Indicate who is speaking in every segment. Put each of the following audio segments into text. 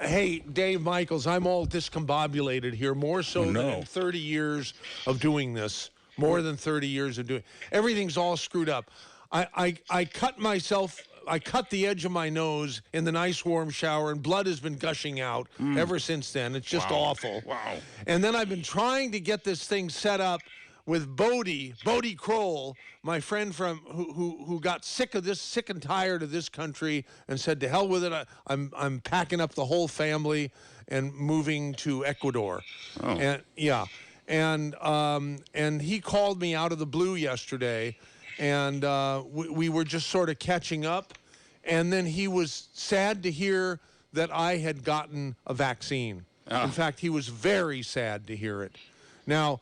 Speaker 1: Hey, Dave Michaels, I'm all discombobulated here, more so than in 30 years of doing this. More than 30 years of doing everything's all screwed up. I cut myself. I cut the edge of my nose in the nice warm shower, and blood has been gushing out ever since then. It's just awful.
Speaker 2: Wow.
Speaker 1: And then I've been trying to get this thing set up with Bodhi Kroll, my friend from who got sick and tired of this country, and said, "To hell with it! I'm packing up the whole family and moving to Ecuador."
Speaker 2: Oh.
Speaker 1: And yeah, and he called me out of the blue yesterday, and we were just sort of catching up, and then he was sad to hear that I had gotten a vaccine. In fact, he was very sad to hear it. Now.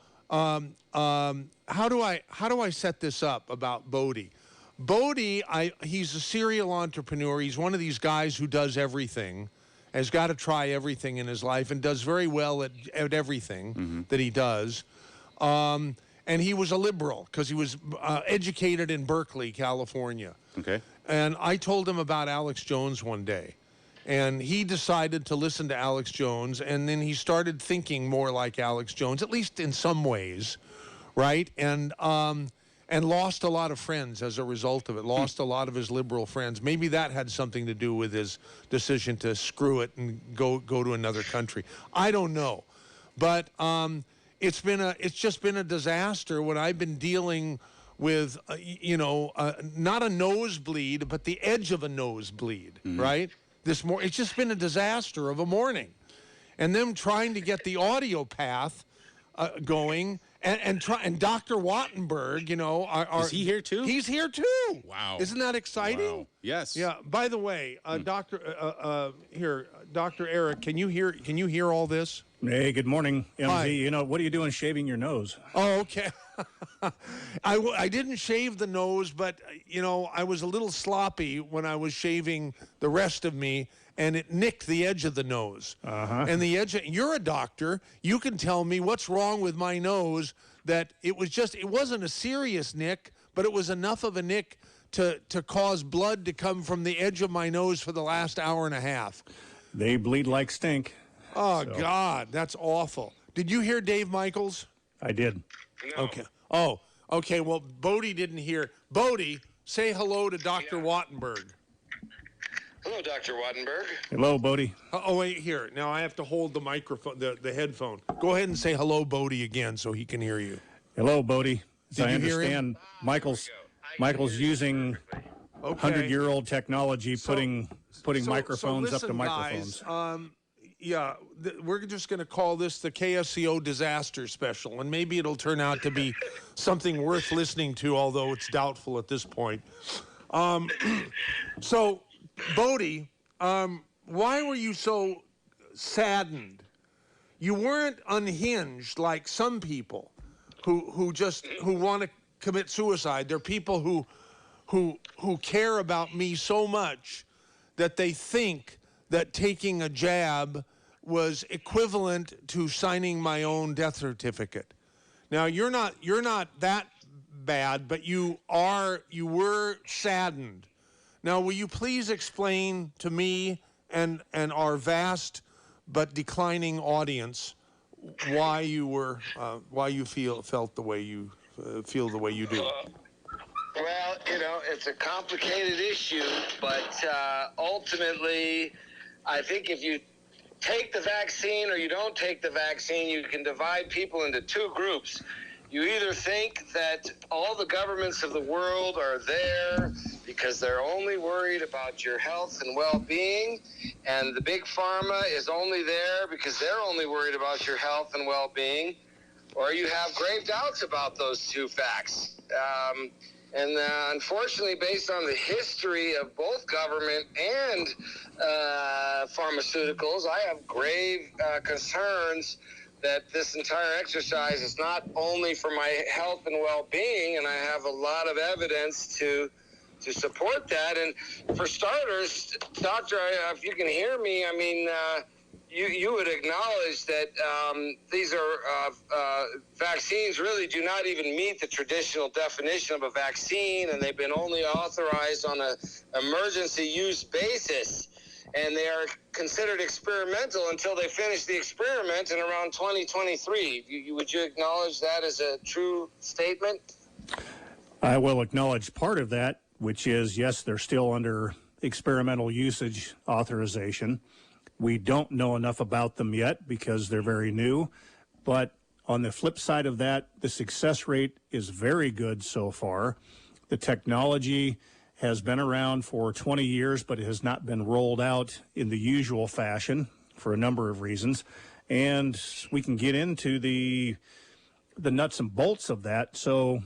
Speaker 1: How do I set this up about Bodhi? Bodhi, he's a serial entrepreneur. He's one of these guys who does everything, has got to try everything in his life, and does very well at everything that he does. And he was a liberal because he was educated in Berkeley, California.
Speaker 2: Okay.
Speaker 1: And I told him about Alex Jones one day. And he decided to listen to Alex Jones, and then he started thinking more like Alex Jones, at least in some ways, right? And lost a lot of friends as a result of it, lost a lot of his liberal friends. Maybe that had something to do with his decision to screw it and go to another country. I don't know. But it's just been a disaster when I've been dealing with, not a nosebleed, but the edge of a nosebleed, right? It's just been a disaster of a morning, and them trying to get the audio path going, and Dr. Wattenburg, is
Speaker 2: he here too?
Speaker 1: He's here too.
Speaker 2: Wow,
Speaker 1: isn't that exciting?
Speaker 2: Wow. Yes.
Speaker 1: Yeah. By the way, Dr. Eric, can you hear all this?
Speaker 3: Hey, good morning, MZ.
Speaker 1: Hi.
Speaker 3: What are you doing shaving your nose?
Speaker 1: Oh, okay. I didn't shave the nose, but, I was a little sloppy when I was shaving the rest of me, and it nicked the edge of the nose.
Speaker 3: Uh-huh.
Speaker 1: And you're a doctor. You can tell me what's wrong with my nose, that it wasn't a serious nick, but it was enough of a nick to cause blood to come from the edge of my nose for the last hour and a half.
Speaker 3: They bleed like stink.
Speaker 1: Oh, so. God, that's awful. Did you hear Dave Michaels?
Speaker 3: I did.
Speaker 4: No.
Speaker 1: Okay. Oh, okay. Well, Bodhi didn't hear. Bodhi, say hello to Dr. Wattenburg.
Speaker 4: Hello, Dr. Wattenburg.
Speaker 3: Hello, Bodhi.
Speaker 1: Oh, wait, here. Now I have to hold the microphone, the headphone. Go ahead and say hello, Bodhi, again so he can hear you.
Speaker 3: Hello, Bodhi.
Speaker 1: Did
Speaker 3: I
Speaker 1: you hear
Speaker 3: understand Michael's using 100-year-old technology, putting microphones up to microphones.
Speaker 1: Guys, we're just going to call this the KSCO disaster special, and maybe it'll turn out to be something worth listening to, although it's doubtful at this point. So, Bodhi, why were you so saddened? You weren't unhinged like some people who want to commit suicide. There are people who care about me so much that they think that taking a jab was equivalent to signing my own death certificate. Now you're not that bad, but you were saddened. Now will you please explain to me and our vast but declining audience why you felt the way you feel the way you do?
Speaker 4: Well, it's a complicated issue, but ultimately, I think if you take the vaccine or you don't take the vaccine, you can divide people into two groups. You either think that all the governments of the world are there because they're only worried about your health and well-being, and the big pharma is only there because they're only worried about your health and well-being, or you have grave doubts about those two facts. And unfortunately, based on the history of both government and pharmaceuticals, I have grave concerns that this entire exercise is not only for my health and well-being, and I have a lot of evidence to support that. And for starters, Doctor, if you can hear me, I mean, you would acknowledge that these are vaccines really do not even meet the traditional definition of a vaccine, and they've been only authorized on an emergency use basis. and they are considered experimental until they finish the experiment in around 2023. Would you acknowledge that as a true statement?
Speaker 3: I will acknowledge part of that, which is, yes, they're still under experimental usage authorization. We don't know enough about them yet because they're very new. But on the flip side of that, the success rate is very good so far. The technology has been around for 20 years, but it has not been rolled out in the usual fashion for a number of reasons. And we can get into the nuts and bolts of that. So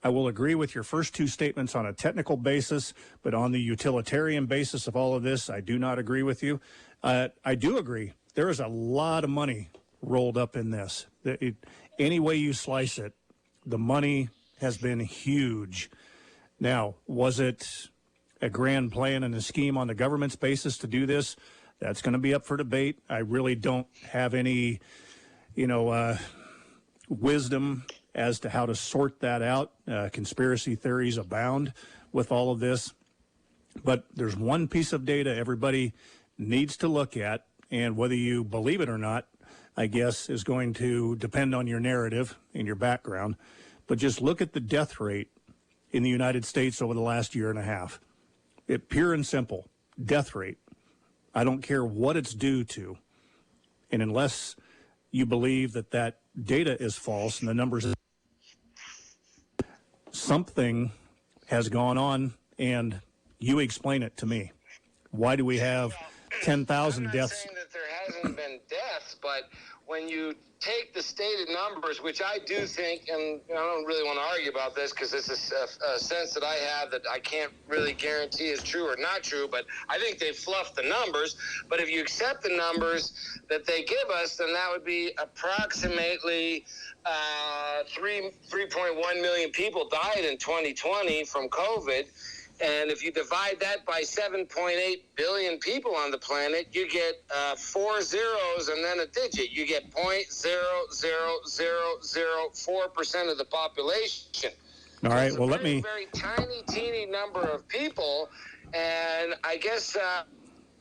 Speaker 3: I will agree with your first two statements on a technical basis, but on the utilitarian basis of all of this, I do not agree with you. I do agree. There is a lot of money rolled up in this. Any way you slice it, the money has been huge. Now, was it a grand plan and a scheme on the government's basis to do this? That's going to be up for debate. I really don't have any, wisdom as to how to sort that out. Conspiracy theories abound with all of this. But there's one piece of data everybody needs to look at, and whether you believe it or not, I guess, is going to depend on your narrative and your background. But just look at the death rate in the United States over the last year and a half. Pure and simple, death rate. I don't care what it's due to. And unless you believe that that data is false and the numbers, something has gone on, and you explain it to me. Why do we have 10,000 deaths?
Speaker 4: I'm not saying that there hasn't been deaths, but when you take the stated numbers, which I do think, and I don't really want to argue about this because this is a sense that I have that I can't really guarantee is true or not true, but I think they fluffed the numbers. But if you accept the numbers that they give us, then that would be approximately 3.1 million people died in 2020 from COVID. And if you divide that by 7.8 billion people on the planet, you get 4 zeros and then a digit. You get 0.00004% of the population.
Speaker 3: All right, well, let me...
Speaker 4: Very tiny, teeny number of people. And I guess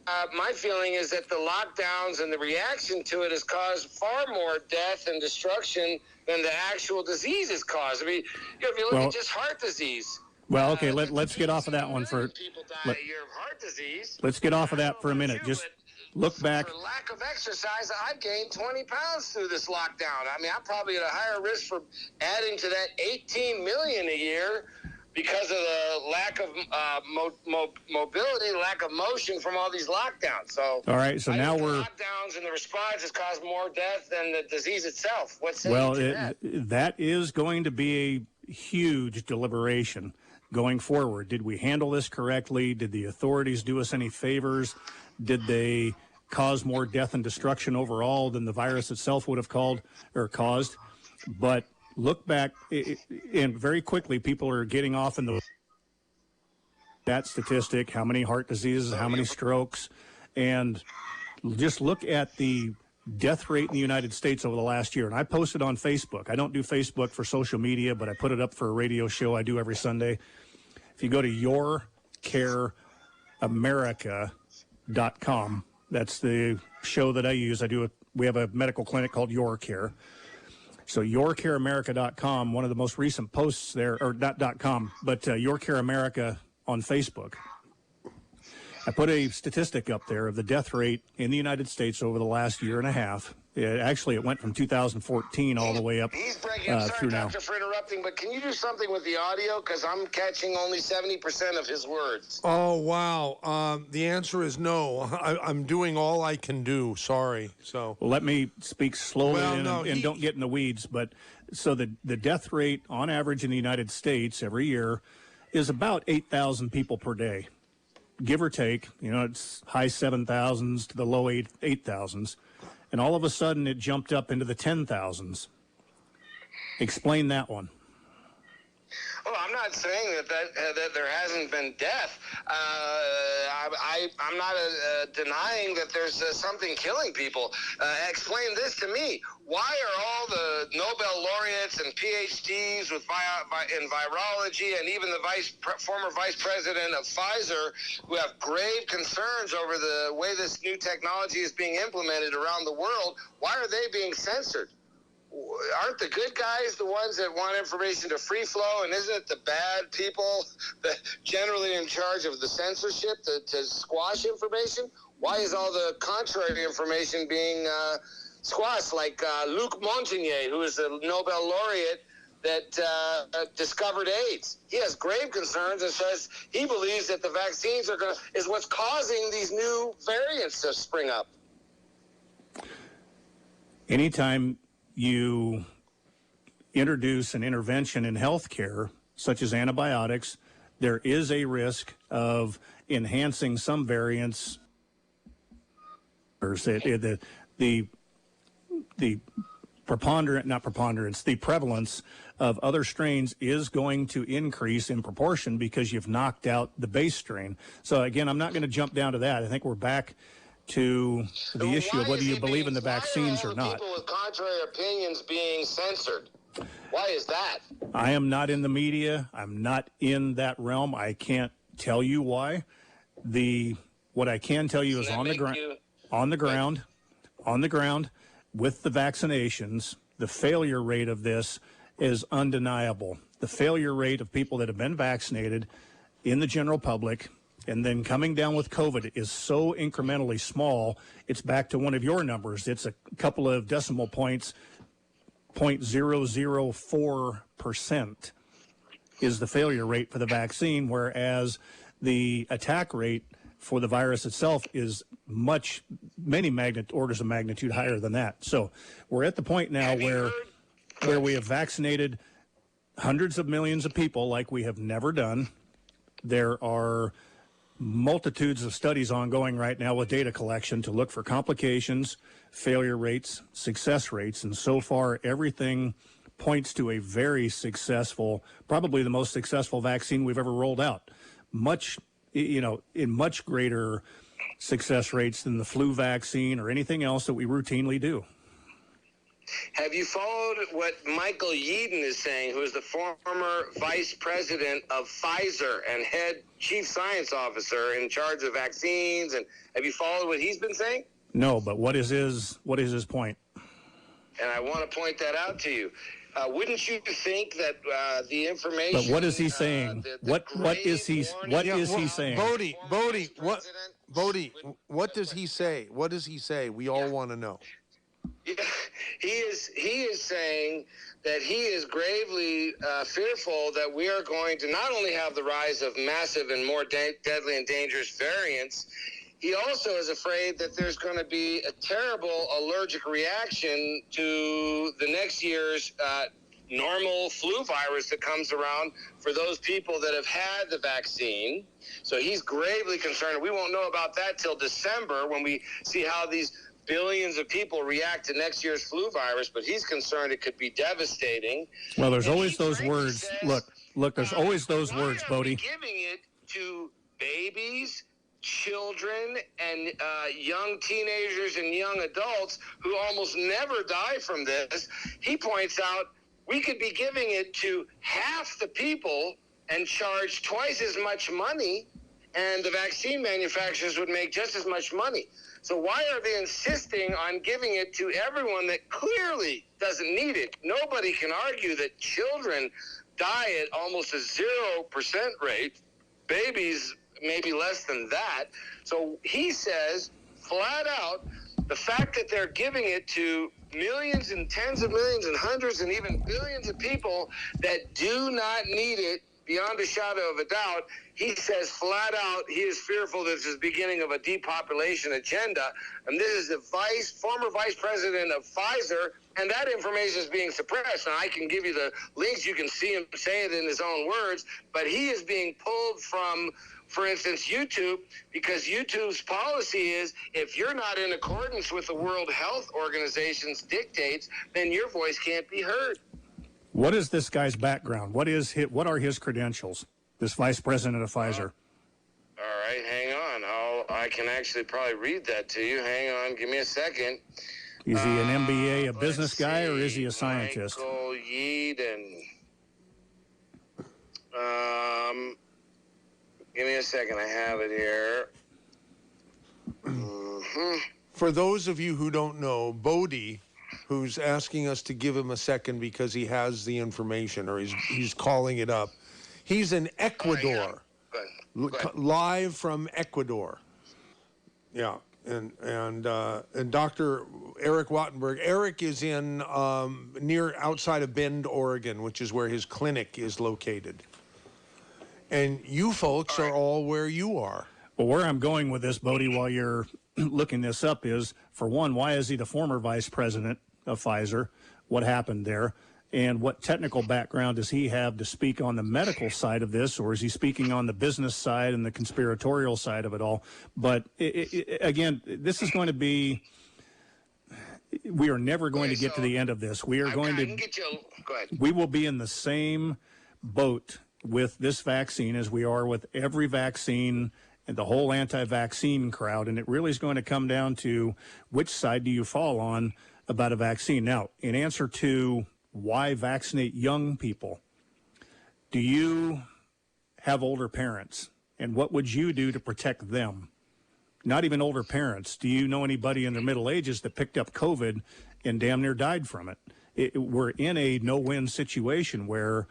Speaker 4: my feeling is that the lockdowns and the reaction to it has caused far more death and destruction than the actual disease has caused. I mean, if you look at just heart disease...
Speaker 3: Well, okay, let's get off of that one for...
Speaker 4: People die a year of heart disease.
Speaker 3: Let's get off of that for a minute. Just look back.
Speaker 4: For lack of exercise, I've gained 20 pounds through this lockdown. I mean, I'm probably at a higher risk for adding to that 18 million a year because of the lack of mobility, lack of motion from all these lockdowns. So,
Speaker 3: all right, so
Speaker 4: I
Speaker 3: now
Speaker 4: think
Speaker 3: we're...
Speaker 4: the lockdowns and the response has caused more death than the disease itself. What's
Speaker 3: that is going to be a huge deliberation going forward. Did we handle this correctly? Did the authorities do us any favors? Did they cause more death and destruction overall than the virus itself would have caused? But look back, and very quickly, people are getting off in that statistic, how many heart diseases, how many strokes, and just look at the death rate in the United States over the last year. And I posted on Facebook. I don't do Facebook for social media, but I put it up for a radio show I do every Sunday. If you go to yourcareamerica.com, that's the show that I use. We have a medical clinic called Your Care. So yourcareamerica.com, one of the most recent posts there, or not .com, but Your Care America on Facebook. I put a statistic up there of the death rate in the United States over the last year and a half. It went from 2014 all the way up
Speaker 4: He's breaking. I'm sorry,
Speaker 3: now.
Speaker 4: Doctor, for interrupting, but can you do something with the audio? Because I'm catching only 70% of his words.
Speaker 1: Oh, wow. The answer is no. I'm doing all I can do. Sorry. So
Speaker 3: Well, let me speak slowly and don't get in the weeds. But so the death rate on average in the United States every year is about 8,000 people per day. Give or take, it's high 7,000s to the low 8,000s. And all of a sudden it jumped up into the 10,000s. Explain that one.
Speaker 4: Well, I'm not saying that there hasn't been death. I'm not denying that there's something killing people. Explain this to me. Why are all the Nobel laureates and PhDs in virology and even the former vice president of Pfizer who have grave concerns over the way this new technology is being implemented around the world, why are they being censored? Aren't the good guys the ones that want information to free flow, and isn't it the bad people that generally in charge of the censorship to squash information? Why is all the contrary information being squashed, like Luc Montagnier, who is the Nobel laureate that discovered AIDS? He has grave concerns and says he believes that the vaccines is what's causing these new variants to spring up.
Speaker 3: Anytime you introduce an intervention in healthcare, such as antibiotics, there is a risk of enhancing some variants. The prevalence of other strains is going to increase in proportion because you've knocked out the base strain. So again, I'm not going to jump down to that. I think we're back to the issue of whether you believe in the vaccines or not.
Speaker 4: People with contrary opinions being censored. Why is that?
Speaker 3: I am not in the media. I'm not in that realm. I can't tell you why. What I can tell you is on the ground with the vaccinations, the failure rate of this is undeniable. The failure rate of people that have been vaccinated in the general public and then coming down with COVID is so incrementally small, it's back to one of your numbers. It's a couple of decimal points, 0.004% is the failure rate for the vaccine, whereas the attack rate for the virus itself is many orders of magnitude higher than that. So we're at the point now where we have vaccinated hundreds of millions of people like we have never done. There are multitudes of studies ongoing right now with data collection to look for complications, failure rates, success rates, and so far everything points to a very successful, probably the most successful vaccine we've ever rolled out. In much greater success rates than the flu vaccine or anything else that we routinely do.
Speaker 4: Have you followed what Michael Yeadon is saying, who is the former vice president of Pfizer and head chief science officer in charge of vaccines? And have you followed what he's been saying?
Speaker 3: No, but what is his point?
Speaker 4: And I want to point that out to you. Wouldn't you think that the information?
Speaker 3: But what is he saying? What is he saying?
Speaker 1: Bodhi, what does he say? What does he say? We all want to know.
Speaker 4: Yeah, he is saying that he is gravely fearful that we are going to not only have the rise of massive and more deadly and dangerous variants. He also is afraid that there's going to be a terrible allergic reaction to the next year's normal flu virus that comes around for those people that have had the vaccine. So he's gravely concerned. We won't know about that till December when we see how these billions of people react to next year's flu virus, but he's concerned it could be devastating.
Speaker 3: Well, there's always those words.
Speaker 4: Says,
Speaker 3: Look, there's always those words, Bodhi.
Speaker 4: Giving it to babies, children, and young teenagers and young adults who almost never die from this. He points out we could be giving it to half the people and charge twice as much money, and the vaccine manufacturers would make just as much money. So why are they insisting on giving it to everyone that clearly doesn't need it? Nobody can argue that children die at almost a 0% rate. Babies, maybe less than that. So he says flat out, the fact that they're giving it to millions and tens of millions and hundreds and even billions of people that do not need it, beyond a shadow of a doubt, he says flat out he is fearful this is the beginning of a depopulation agenda. And this is the former vice president of Pfizer, and that information is being suppressed. Now, I can give you the links. You can see him say it in his own words, but he is being pulled from, for instance, YouTube, because YouTube's policy is if you're not in accordance with the World Health Organization's dictates, then your voice can't be heard.
Speaker 3: What is this guy's background? What are his credentials? This vice president of Pfizer.
Speaker 4: All right, hang on. I can actually probably read that to you. Hang on, give me a second.
Speaker 3: Is he an MBA, a business guy, or is he a scientist?
Speaker 4: Michael Yeadon. Give me a second. I have it here.
Speaker 1: For those of you who don't know, Bodhi, who's asking us to give him a second because he has the information, or he's calling it up. He's in Ecuador,
Speaker 4: Go ahead.
Speaker 1: live from Ecuador. Yeah, and Dr. Eric Wattenburg. Eric is in outside of Bend, Oregon, which is where his clinic is located. And you folks are all where you are.
Speaker 3: Well, where I'm going with this, Bodhi, while you're looking this up is, for one, why is he the former vice president of Pfizer? What happened there? And what technical background does he have to speak on the medical side of this, or is he speaking on the business side and the conspiratorial side of it all? But again, this is going to be, we are never going to get to the end of this. We are going to,
Speaker 4: go ahead.
Speaker 3: We will be in the same boat with this vaccine as we are with every vaccine and the whole anti-vaccine crowd. And it really is going to come down to which side do you fall on about a vaccine. Now, in answer to why vaccinate young people, do you have older parents? And what would you do to protect them? Not even older parents. Do you know anybody in their middle ages that picked up COVID and damn near died from it? We're in a no-win situation where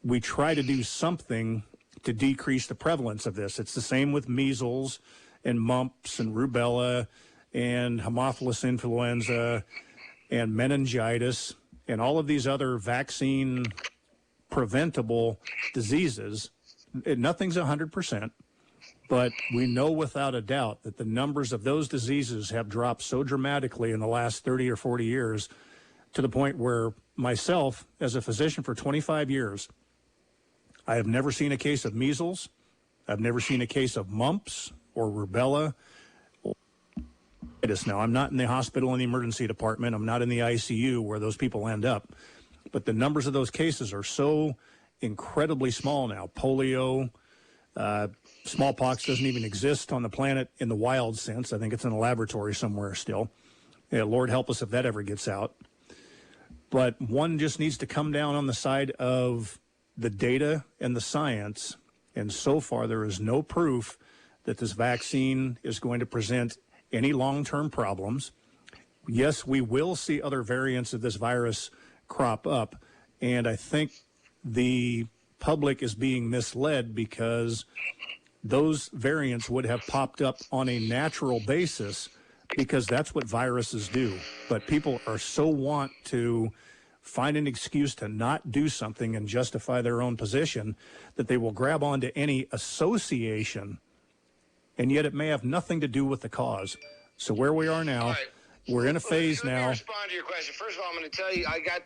Speaker 3: we try to do something to decrease the prevalence of this. It's the same with measles and mumps and rubella and Haemophilus influenza and meningitis and all of these other vaccine preventable diseases. Nothing's 100%, but we know without a doubt that the numbers of those diseases have dropped so dramatically in the last 30 or 40 years, to the point where myself, as a physician for 25 years, I have never seen a case of measles. I've never seen a case of mumps or rubella. Now, I'm not in the hospital in the emergency department. I'm not in the ICU where those people end up. But the numbers of those cases are so incredibly small now. Polio, smallpox doesn't even exist on the planet in the wild sense. I think it's in a laboratory somewhere still. Yeah, Lord help us if that ever gets out. But one just needs to come down on the side of the data and the science. And so far, there is no proof that this vaccine is going to present any long-term problems. Yes, we will see other variants of this virus crop up, and I think the public is being misled because those variants would have popped up on a natural basis, because that's what viruses do. But people are so want to find an excuse to not do something and justify their own position that they will grab onto any association, and yet it may have nothing to do with the cause. So where we are now, we're in a phase now.
Speaker 4: Let me respond to your question. First of all, I'm going to tell you, I got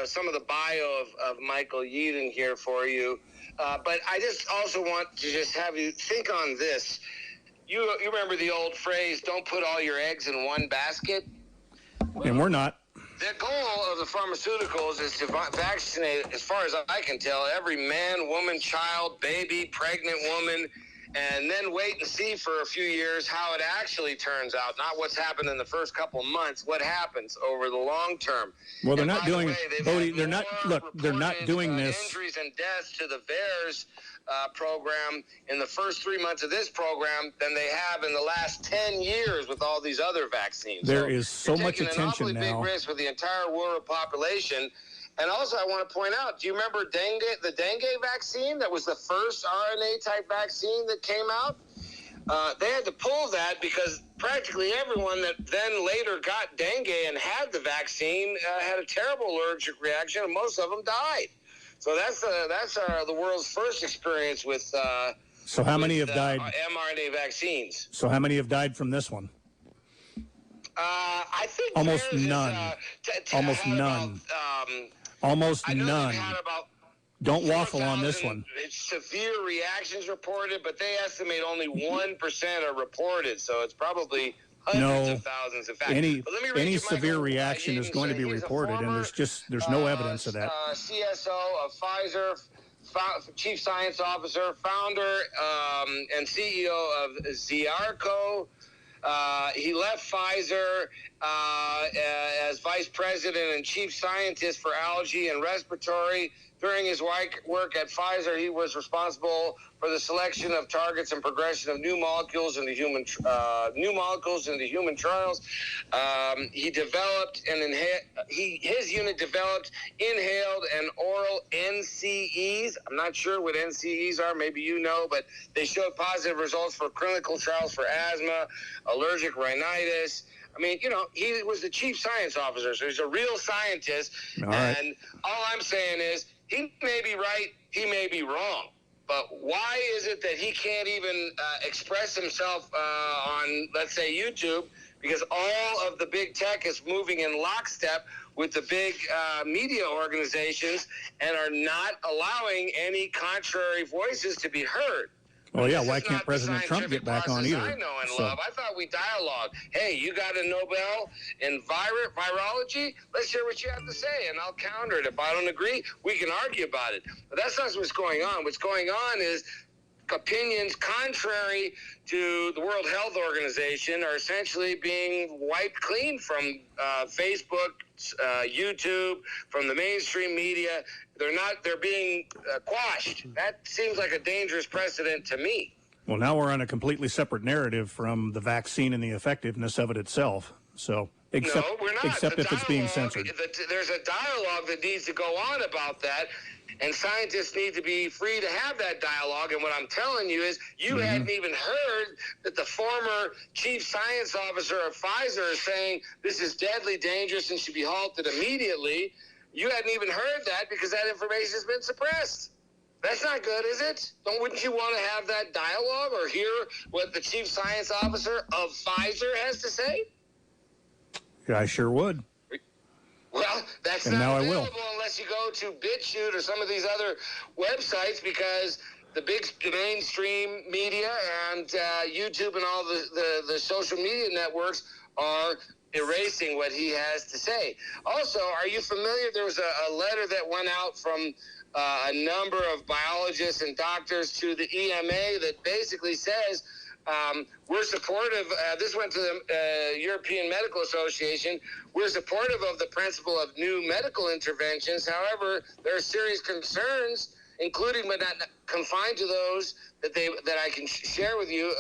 Speaker 4: some of the bio of Michael Yeadon here for you. But I just also want to just have you think on this. You remember the old phrase, don't put all your eggs in one basket?
Speaker 3: And we're not.
Speaker 4: The goal of the pharmaceuticals is to vaccinate, as far as I can tell, every man, woman, child, baby, pregnant woman, and then wait and see for a few years how it actually turns out, not what's happened in the first couple months, what happens over the long term.
Speaker 3: Well, they're not doing, Bodhi, they're not doing this.
Speaker 4: Injuries and deaths to the VAERS program in the first 3 months of this program than they have in the last 10 years with all these other vaccines.
Speaker 3: There is so much attention now.
Speaker 4: An awfully big risk with the entire world population. And also, I want to point out, do you remember the dengue vaccine? That was the first RNA-type vaccine that came out. They had to pull that because practically everyone that then later got dengue and had the vaccine had a terrible allergic reaction, and most of them died. So that's the world's first experience with.
Speaker 3: So how many have died?
Speaker 4: mRNA vaccines.
Speaker 3: So how many have died from this one?
Speaker 4: I think
Speaker 3: almost none. Almost none. Almost none. Don't waffle on this one.
Speaker 4: Severe reactions reported, but they estimate only 1% are reported, so it's probably hundreds of thousands. In fact, but let me read
Speaker 3: any
Speaker 4: you
Speaker 3: severe
Speaker 4: Michael,
Speaker 3: reaction is going to be
Speaker 4: he's a
Speaker 3: reported, and
Speaker 4: former,
Speaker 3: there's no evidence of that.
Speaker 4: CSO of Pfizer, Chief Science Officer, founder and CEO of Ziarco. He left Pfizer as vice president and chief scientist for allergy and respiratory. During his work at Pfizer, he was responsible for the selection of targets and progression of new molecules into human trials. He developed and his unit developed inhaled and oral NCEs. I'm not sure what NCEs are. Maybe you know, but they showed positive results for clinical trials for asthma, allergic rhinitis. I mean, you know, he was the chief science officer, so he's a real scientist.
Speaker 3: All right.
Speaker 4: And all I'm saying is he may be right, he may be wrong. But why is it that he can't even express himself on, let's say, YouTube? Because all of the big tech is moving in lockstep with the big media organizations and are not allowing any contrary voices to be heard.
Speaker 3: Well, yeah,
Speaker 4: This
Speaker 3: why
Speaker 4: is
Speaker 3: can't
Speaker 4: not the
Speaker 3: President Trump get back on
Speaker 4: scientific
Speaker 3: either?
Speaker 4: process I know and
Speaker 3: So-
Speaker 4: love. I thought we dialogue. Hey, you got a Nobel in virology? Let's hear what you have to say, and I'll counter it. If I don't agree, we can argue about it. But that's not what's going on. What's going on is opinions contrary to the World Health Organization are essentially being wiped clean from Facebook, YouTube, from the mainstream media. They're being quashed. That seems like a dangerous precedent to me.
Speaker 3: Well, now we're on a completely separate narrative from the vaccine and the effectiveness of it itself. So, except
Speaker 4: No, we're not.
Speaker 3: if it's being censored.
Speaker 4: There's a dialogue that needs to go on about that, and scientists need to be free to have that dialogue. And what I'm telling you is you hadn't even heard that the former chief science officer of Pfizer is saying this is deadly dangerous and should be halted immediately. You hadn't even heard that because that information has been suppressed. That's not good, is it? Wouldn't you want to have that dialogue or hear what the chief science officer of Pfizer has to say?
Speaker 3: Yeah, I sure would.
Speaker 4: Well, that's
Speaker 3: And now
Speaker 4: not
Speaker 3: I will.
Speaker 4: available unless you go to BitChute or some of these other websites, because the mainstream media and YouTube and all the social media networks are erasing what he has to say. Also, are you familiar? There was a letter that went out from a number of biologists and doctors to the EMA that basically says we're supportive. This went to the European Medical Association. We're supportive of the principle of new medical interventions. However, there are serious concerns, including but not confined to those that I can share with you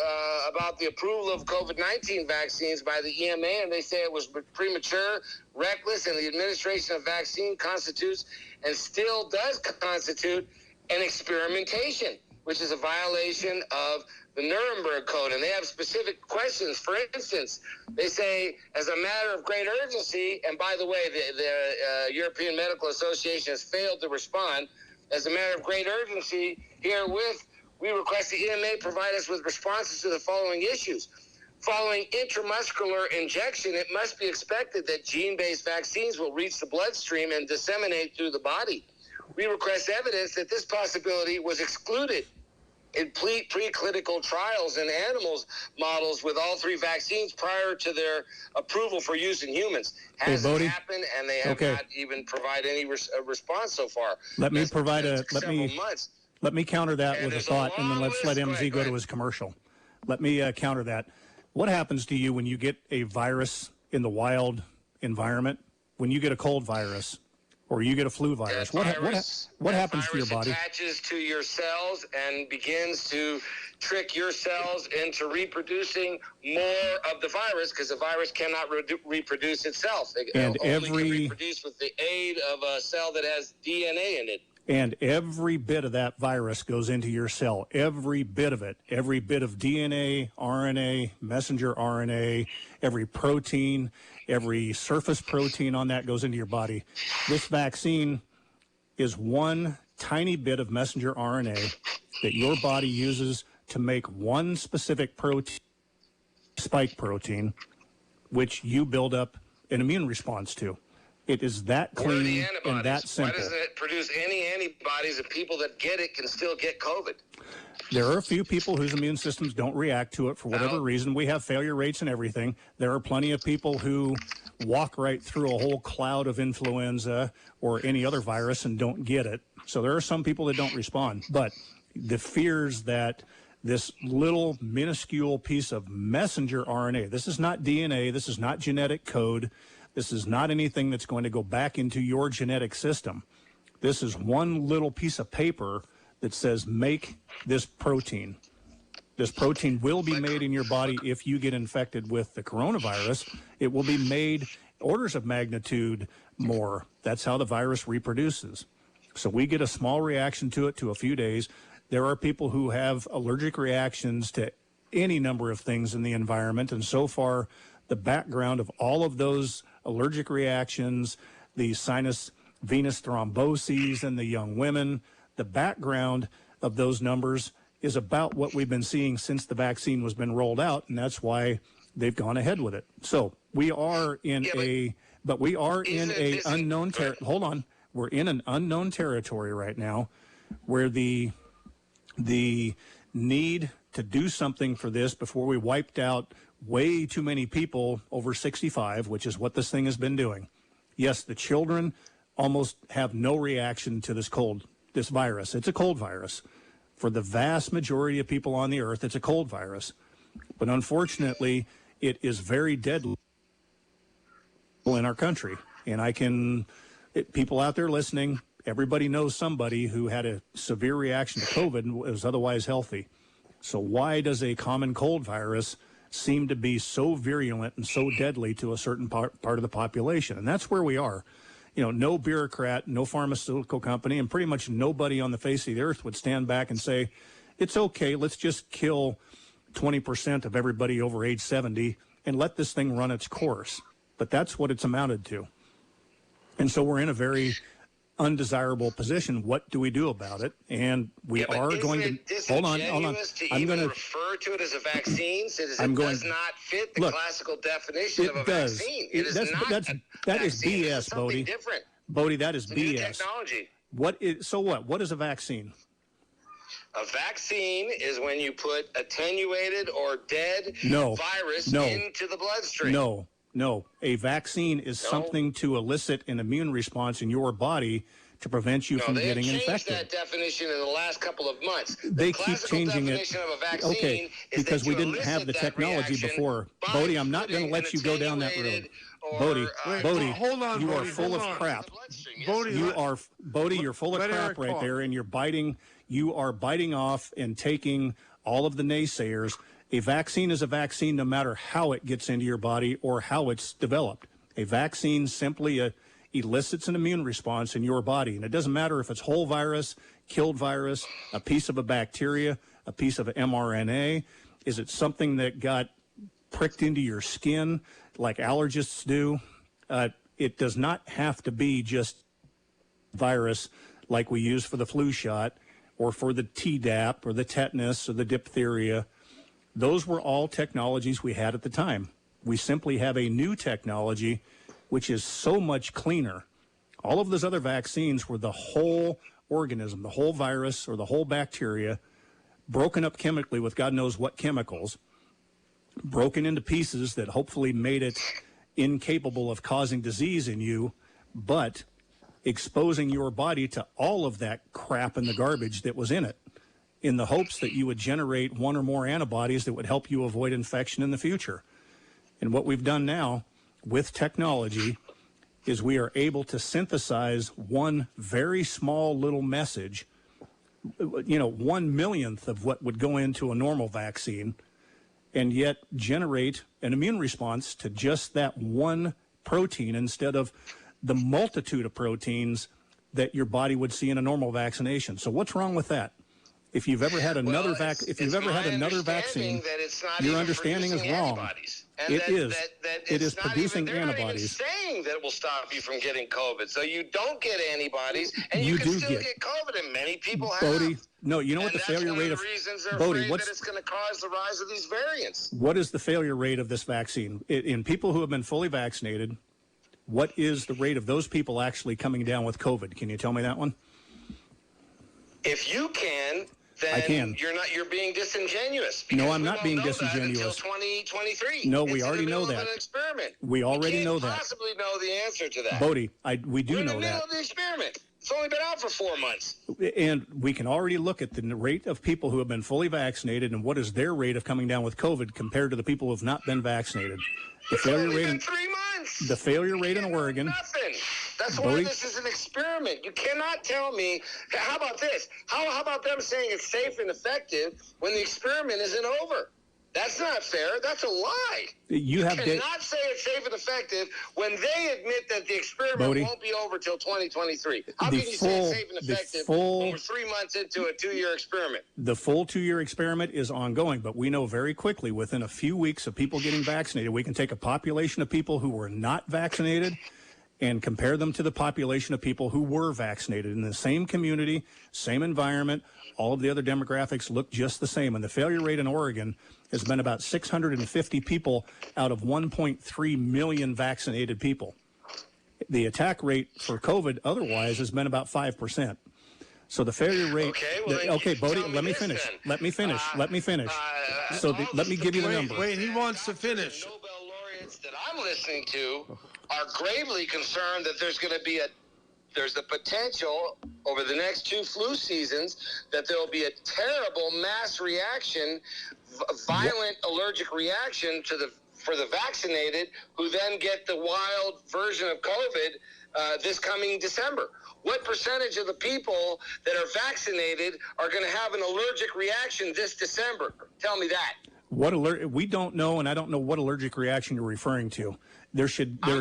Speaker 4: about the approval of COVID-19 vaccines by the EMA, and they say it was premature, reckless, and the administration of vaccine constitutes and still does constitute an experimentation, which is a violation of the Nuremberg Code. And they have specific questions. For instance, they say, as a matter of great urgency, and by the way, the European Medical Association has failed to respond, as a matter of great urgency, herewith, we request the EMA provide us with responses to the following issues. Following intramuscular injection, it must be expected that gene-based vaccines will reach the bloodstream and disseminate through the body. We request evidence that this possibility was excluded in preclinical trials in animals models with all three vaccines prior to their approval for use in humans. Hasn't happened, and they have not even provided any response so far.
Speaker 3: Let me
Speaker 4: months.
Speaker 3: Let me counter that with a thought, and then let's let MZ go to
Speaker 4: ahead.
Speaker 3: his commercial. Let me counter that. What happens to you when you get a virus in the wild environment? When you get a cold virus or you get a flu virus, what happens to your body?
Speaker 4: It attaches to your cells and begins to trick your cells into reproducing more of the virus, because the virus cannot reproduce itself. It only can reproduce with the aid of a cell that has DNA in it.
Speaker 3: And every bit of that virus goes into your cell. Every bit of it. Every bit of DNA, RNA, messenger RNA, every protein, every surface protein on that goes into your body. This vaccine is one tiny bit of messenger RNA that your body uses to make one specific protein, spike protein, which you build up an immune response to. It is that
Speaker 4: Where are the
Speaker 3: clean
Speaker 4: antibodies?
Speaker 3: and that simple.
Speaker 4: Why doesn't it produce any antibodies if people that get it can still get COVID?
Speaker 3: There are a few people whose immune systems don't react to it for whatever reason. We have failure rates and everything. There are plenty of people who walk right through a whole cloud of influenza or any other virus and don't get it. So there are some people that don't respond. But the fears that this little minuscule piece of messenger RNA, this is not DNA, this is not genetic code, this is not anything that's going to go back into your genetic system. This is one little piece of paper that says make this protein. This protein will be made in your body if you get infected with the coronavirus. It will be made orders of magnitude more. That's how the virus reproduces. So we get a small reaction to it to a few days. There are people who have allergic reactions to any number of things in the environment. And so far, the background of all of those allergic reactions, the sinus venous thromboses in the young women, the background of those numbers is about what we've been seeing since the vaccine was been rolled out, and that's why they've gone ahead with it. So we are in unknown territory. Hold on, we're in an unknown territory right now, where the need to do something for this before we wiped out way too many people over 65, which is what this thing has been doing. Yes, the children almost have no reaction to this virus. It's a cold virus. For the vast majority of people on the earth, it's a cold virus. But unfortunately, it is very deadly in our country. And people out there listening, everybody knows somebody who had a severe reaction to COVID and was otherwise healthy. So why does a common cold virus seem to be so virulent and so deadly to a certain part of the population? And that's where we are. You know, no bureaucrat, no pharmaceutical company, and pretty much nobody on the face of the earth would stand back and say, it's okay, let's just kill 20% of everybody over age 70 and let this thing run its course. But that's what it's amounted to. And so we're in a very undesirable position. What do we do about it? And we are going to hold on.
Speaker 4: I'm going to refer to it as a vaccine, since it does not fit the classical definition of a vaccine. It is not
Speaker 3: that is BS, Bodhi.
Speaker 4: Different.
Speaker 3: Bodhi, that is
Speaker 4: it's
Speaker 3: BS.
Speaker 4: New technology.
Speaker 3: What is a vaccine?
Speaker 4: A vaccine is when you put attenuated or dead virus into the bloodstream.
Speaker 3: No, a vaccine is something to elicit an immune response in your body to prevent you from getting infected.
Speaker 4: They changed that definition in the last couple of months.
Speaker 3: They keep changing it. Okay, because we didn't have the technology before. Bodhi, I'm not going to let you go down that road. Bodhi,
Speaker 1: hold on,
Speaker 3: you are full of crap. Bodhi, you're full of crap right there, and you are biting off and taking all of the naysayers. A vaccine is a vaccine no matter how it gets into your body or how it's developed. A vaccine simply elicits an immune response in your body. And it doesn't matter if it's whole virus, killed virus, a piece of a bacteria, a piece of mRNA. Is it something that got pricked into your skin like allergists do? It does not have to be just virus like we use for the flu shot or for the Tdap or the tetanus or the diphtheria. Those were all technologies we had at the time. We simply have a new technology which is so much cleaner. All of those other vaccines were the whole organism, the whole virus or the whole bacteria, broken up chemically with God knows what chemicals, broken into pieces that hopefully made it incapable of causing disease in you, but exposing your body to all of that crap and the garbage that was in it, in the hopes that you would generate one or more antibodies that would help you avoid infection in the future. And what we've done now with technology is we are able to synthesize one very small little message, 1/1,000,000th of what would go into a normal vaccine, and yet generate an immune response to just that one protein instead of the multitude of proteins that your body would see in a normal vaccination. So what's wrong with that? If you've ever had another vaccine, your understanding is wrong. It is producing antibodies.
Speaker 4: Saying that will stop you from getting COVID, so you don't get antibodies, and you can still get COVID, and many people have.
Speaker 3: Bodhi, no, you know what the failure rate of
Speaker 4: Bodhi? That it's going to cause the rise of these variants.
Speaker 3: What is the failure rate of this vaccine in people who have been fully vaccinated? What is the rate of those people actually coming down with COVID? Can you tell me that one?
Speaker 4: If you can, then
Speaker 3: I can.
Speaker 4: you're being disingenuous.
Speaker 3: No, I'm not being
Speaker 4: disingenuous.
Speaker 3: disingenuous.
Speaker 4: Until 2023.
Speaker 3: No, we
Speaker 4: It's
Speaker 3: already
Speaker 4: in the
Speaker 3: know
Speaker 4: middle
Speaker 3: that.
Speaker 4: Of an experiment.
Speaker 3: We already know that.
Speaker 4: You can't possibly know the answer to that.
Speaker 3: Bodhi, we do
Speaker 4: We're in
Speaker 3: know
Speaker 4: the middle
Speaker 3: that.
Speaker 4: of the experiment. It's only been out for 4 months.
Speaker 3: And we can already look at the rate of people who have been fully vaccinated and what is their rate of coming down with COVID compared to the people who have not been vaccinated. The failure rate in
Speaker 4: 3 months.
Speaker 3: the failure rate in Oregon.
Speaker 4: Nothing. That's why
Speaker 3: Bodhi?
Speaker 4: this is an experiment. You cannot tell me. How about this? How about them saying it's safe and effective when the experiment isn't over? That's not fair. That's a lie.
Speaker 3: You have
Speaker 4: cannot say it's safe and effective when they admit that the experiment
Speaker 3: Bodhi,
Speaker 4: won't be over till 2023. How
Speaker 3: the
Speaker 4: can you
Speaker 3: full-
Speaker 4: say it's safe and
Speaker 3: the
Speaker 4: effective
Speaker 3: full-
Speaker 4: when we're 3 months into a 2-year experiment?
Speaker 3: The full 2-year experiment is ongoing, but we know very quickly within a few weeks of people getting vaccinated, we can take a population of people who were not vaccinated and compare them to the population of people who were vaccinated in the same community, same environment. All of the other demographics look just the same. And the failure rate in Oregon has been about 650 people out of 1.3 million vaccinated people. The attack rate for COVID otherwise has been about 5%. So the failure rate.
Speaker 4: Okay, well, then
Speaker 3: Bodhi,
Speaker 4: tell me
Speaker 3: let me
Speaker 4: this
Speaker 3: finish.
Speaker 4: then.
Speaker 3: Let me finish. Let me finish. Let me give you the number.
Speaker 1: Wait, he wants to finish.
Speaker 4: Nobel laureates that I'm listening to are gravely concerned that there's going to be there's the potential over the next 2 flu seasons that there will be a terrible mass reaction, violent allergic reaction for the vaccinated who then get the wild version of COVID this coming December. What percentage of the people that are vaccinated are going to have an allergic reaction this December? Tell me that.
Speaker 3: We don't know, and I don't know what allergic reaction you're referring to. There is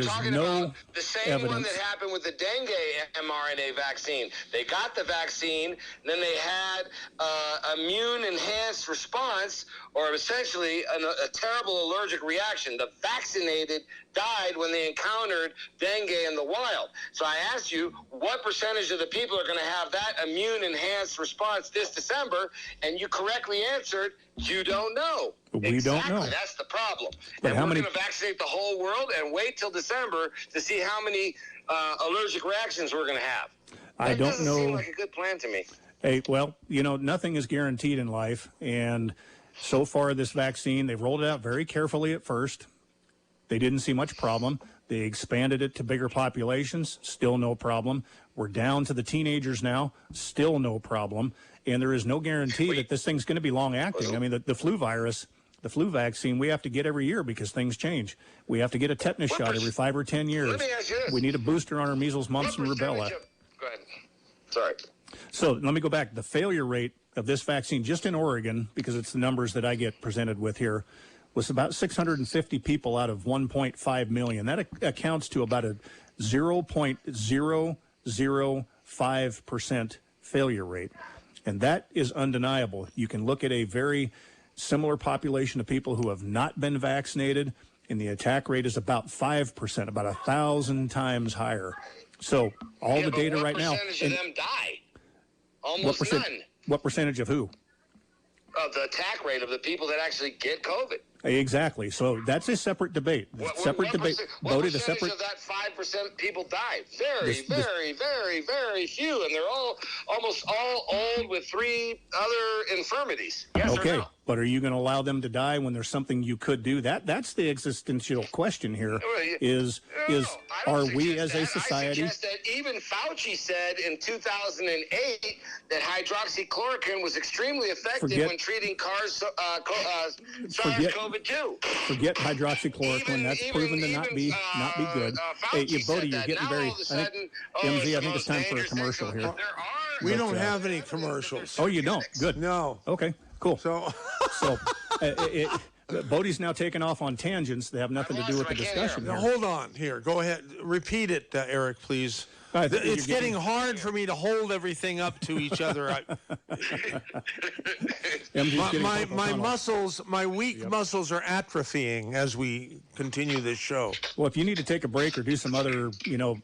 Speaker 4: talking
Speaker 3: no
Speaker 4: about the same
Speaker 3: evidence.
Speaker 4: one that happened with the dengue mRNA vaccine. They got the vaccine, and then they had immune-enhanced response, or essentially a terrible allergic reaction. The vaccinated died when they encountered dengue in the wild. So I asked you, what percentage of the people are going to have that immune-enhanced response this December? And you correctly answered, you don't know.
Speaker 3: We don't know.
Speaker 4: That's the problem.
Speaker 3: But
Speaker 4: and
Speaker 3: how
Speaker 4: we're
Speaker 3: many-
Speaker 4: going to vaccinate the whole world and wait till December to see how many allergic reactions we're going to have.
Speaker 3: I don't
Speaker 4: doesn't
Speaker 3: know.
Speaker 4: seem like a good plan to me.
Speaker 3: Hey, well, nothing is guaranteed in life. And so far, this vaccine, they've rolled it out very carefully at first. They didn't see much problem. They expanded it to bigger populations. Still no problem. We're down to the teenagers now. Still no problem. And there is no guarantee that this thing's going to be long acting. I mean, the flu virus, the flu vaccine, we have to get every year because things change. We have to get a tetanus shot every 5 or 10 years.
Speaker 4: Let me ask you this.
Speaker 3: We need a booster on our measles, mumps, and rubella.
Speaker 4: Go ahead. Sorry.
Speaker 3: So let me go back. The failure rate of this vaccine just in Oregon, because it's the numbers that I get presented with here, was about 650 people out of 1.5 million. That accounts to about a 0.005% failure rate. And that is undeniable. You can look at a very similar population of people who have not been vaccinated, and the attack rate is about 5%, about 1,000 times higher. So all the data right now.
Speaker 4: What percentage of them die? Almost none.
Speaker 3: What percentage of who?
Speaker 4: Of the attack rate of the people that actually get COVID.
Speaker 3: Exactly. So that's a separate debate.
Speaker 4: What
Speaker 3: Bodhi, the
Speaker 4: percentage
Speaker 3: separate.
Speaker 4: of that 5% people die? Very few, and they're almost all old with 3 other infirmities. Yes or
Speaker 3: Okay,
Speaker 4: no?
Speaker 3: but are you going to allow them to die when there's something you could do? That's the existential question here. Is are we as a society?
Speaker 4: I suggest that even Fauci said in 2008 that hydroxychloroquine was extremely effective when treating SARS-CoV-2.
Speaker 3: Forget hydroxychloroquine. That's proven to not be good. Hey, Bodhi, you're getting very. MZ, I think it's time for a commercial here.
Speaker 1: We don't have any commercials.
Speaker 3: Oh, you don't? Good.
Speaker 1: No.
Speaker 3: Okay, cool.
Speaker 1: So
Speaker 3: Bodhi's now taking off on tangents that have nothing to do with the discussion
Speaker 1: now,
Speaker 3: here.
Speaker 1: hold on. Here, go ahead. Repeat it, Eric, please.
Speaker 3: I think
Speaker 1: It's
Speaker 3: you're
Speaker 1: getting hard for me to hold everything up to each other. My muscles, my weak muscles are atrophying as we continue this show.
Speaker 3: Well, if you need to take a break or do some other,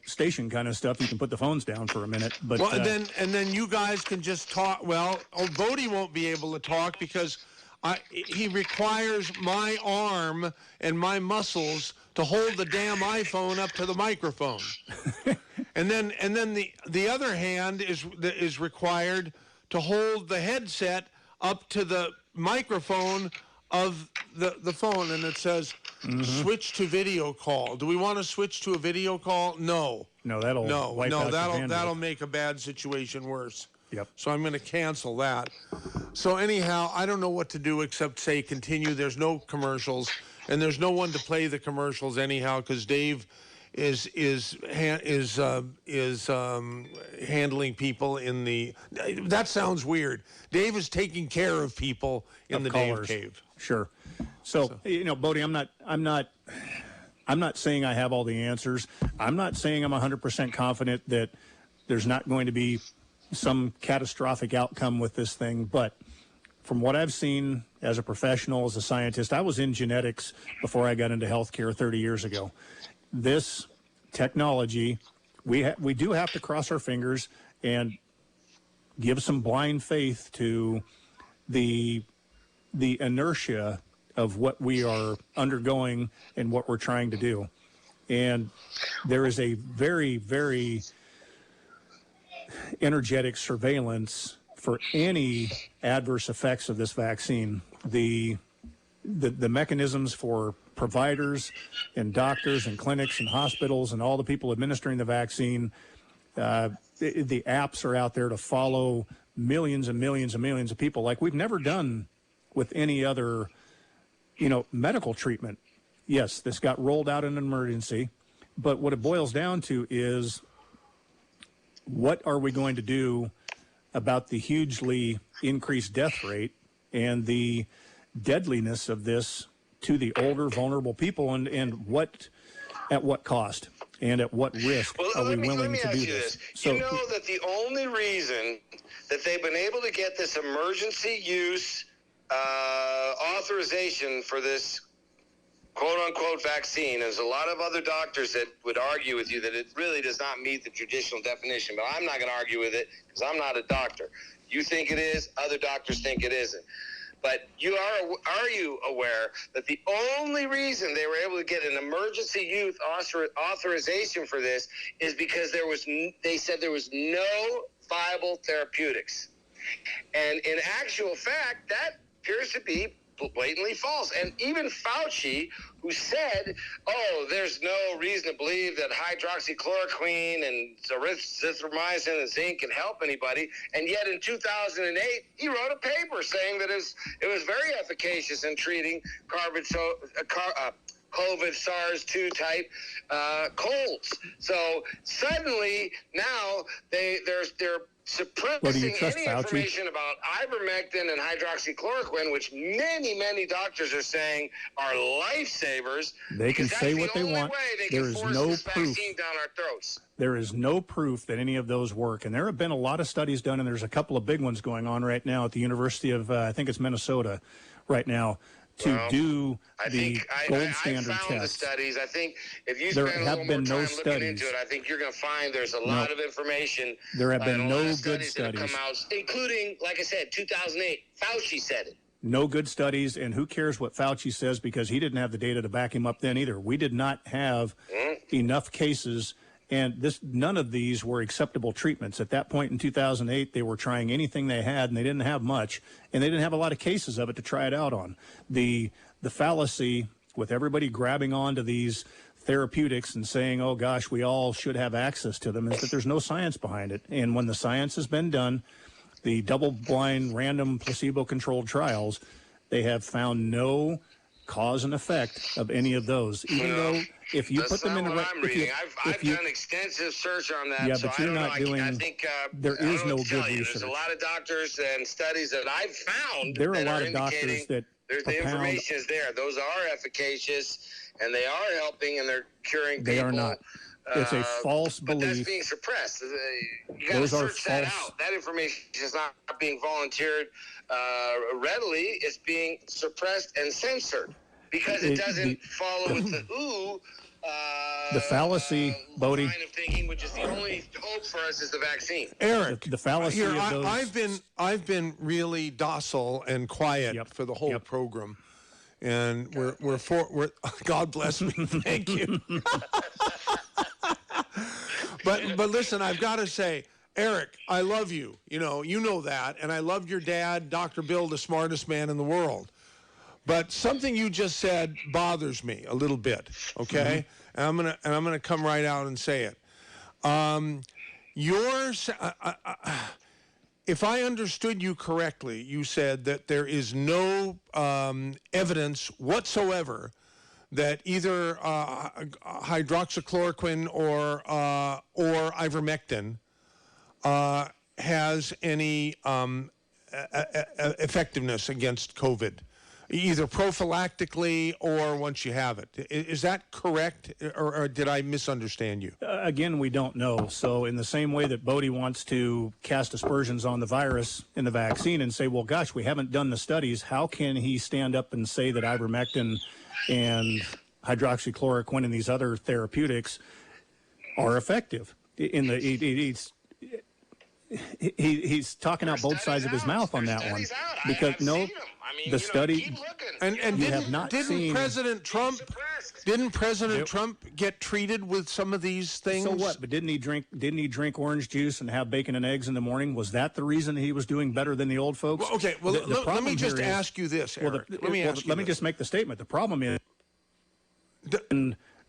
Speaker 3: station kind of stuff, you can put the phones down for a minute. But
Speaker 1: and then you guys can just talk. Well, Bodhi won't be able to talk because he requires my arm and my muscles to hold the damn iPhone up to the microphone. And then the other hand is required to hold the headset up to the microphone of the phone, and it says switch to video call. Do we want to switch to a video call? No.
Speaker 3: No, that'll
Speaker 1: make a bad situation worse.
Speaker 3: Yep.
Speaker 1: So I'm going to cancel that. So anyhow, I don't know what to do except say continue. There's no commercials, and there's no one to play the commercials anyhow because Dave is handling people in the. That sounds weird. Dave is taking care of people in the
Speaker 3: callers.
Speaker 1: Dave Cave.
Speaker 3: Sure. So Bodhi, I'm not saying I have all the answers. I'm not saying I'm 100% confident that there's not going to be some catastrophic outcome with this thing. But from what I've seen as a professional, as a scientist, I was in genetics before I got into healthcare 30 years ago. This technology, we do have to cross our fingers and give some blind faith to the inertia of what we are undergoing and what we're trying to do. And there is a very, very energetic surveillance for any adverse effects of this vaccine. The mechanisms for providers and doctors and clinics and hospitals and all the people administering the vaccine, the apps are out there to follow millions and millions and millions of people like we've never done with any other, medical treatment. Yes, this got rolled out in an emergency, but what it boils down to is what are we going to do about the hugely increased death rate and the deadliness of this to the older, vulnerable people, and at what cost and at what risk are we willing to do this?
Speaker 4: So, you know that the only reason that they've been able to get this emergency use authorization for this quote-unquote vaccine, there's a lot of other doctors that would argue with you that it really does not meet the traditional definition, but I'm not going to argue with it because I'm not a doctor. You think it is, other doctors think it isn't. But are you aware that the only reason they were able to get an emergency use authorization for this is because they said there was no viable therapeutics. And in actual fact, that appears to be blatantly false. And even Fauci, who said, there's no reason to believe that hydroxychloroquine and azithromycin and zinc can help anybody, and yet in 2008 he wrote a paper saying that it was very efficacious in treating COVID SARS-2 type colds. So suddenly now they're suppressing any information about ivermectin and hydroxychloroquine, which many doctors are saying are lifesavers.
Speaker 3: They can say what they want. There is no proof
Speaker 4: down our throats.
Speaker 3: There is no proof that any of those work. And there have been a lot of studies done, and there's a couple of big ones going on right now at the University of, I think it's Minnesota right now, to do the gold standard
Speaker 4: test. I found the studies. I think if you spend a little more time looking into it, I think you're going to find there's a lot of information.
Speaker 3: There have been no good
Speaker 4: studies that have come out, including, like I said, 2008. Fauci said it.
Speaker 3: No good studies, and who cares what Fauci says because he didn't have the data to back him up then either. We did not have enough cases, and none of these were acceptable treatments. At that point in 2008, they were trying anything they had, and they didn't have much, and they didn't have a lot of cases of it to try it out on. The fallacy with everybody grabbing onto these therapeutics and saying, oh gosh, we all should have access to them, is that there's no science behind it. And when the science has been done, the double-blind, random, placebo-controlled trials, they have found no cause and effect of any of those. Even though if you put them in
Speaker 4: the I'm reading. I've done extensive search on that.
Speaker 3: Yeah, but
Speaker 4: so
Speaker 3: you're not doing.
Speaker 4: I think
Speaker 3: there is no good research.
Speaker 4: There's a lot of doctors and studies that I've found.
Speaker 3: There are a lot of doctors that.
Speaker 4: The information is there. Those are efficacious, and they are helping, and they're curing people.
Speaker 3: They are not. It's a false belief.
Speaker 4: But that's being suppressed. You got to search that out. That information is not being volunteered readily. It's being suppressed and censored because it doesn't follow with
Speaker 3: the fallacy, Bodhi.
Speaker 4: Line of thinking, which is the only hope for us is the vaccine.
Speaker 1: Eric,
Speaker 3: the fallacy
Speaker 1: here,
Speaker 3: of those.
Speaker 1: I've been really docile and quiet for the whole program. And we're God bless me. Thank you. But listen, I've got to say, Eric, I love you. You know that, and I loved your dad, Dr. Bill, the smartest man in the world. But something you just said bothers me a little bit. Okay, and I'm gonna come right out and say it. If I understood you correctly, you said that there is no evidence whatsoever that either hydroxychloroquine or ivermectin has any effectiveness against COVID, either prophylactically or once you have it. Is that correct, or did I misunderstand you?
Speaker 3: Again, we don't know. So in the same way that Bodhi wants to cast aspersions on the virus in the vaccine and say, well, gosh, we haven't done the studies, how can he stand up and say that ivermectin and hydroxychloroquine and these other therapeutics are effective? He's talking out both sides of his mouth on that one, because the study,
Speaker 1: and didn't President Trump get treated with some of these things?
Speaker 3: So what? But didn't he drink orange juice and have bacon and eggs in the morning? Was that the reason he was doing better than the old folks?
Speaker 1: Well, okay, well, let me just ask you this, Eric. Let me
Speaker 3: just make the statement. The problem is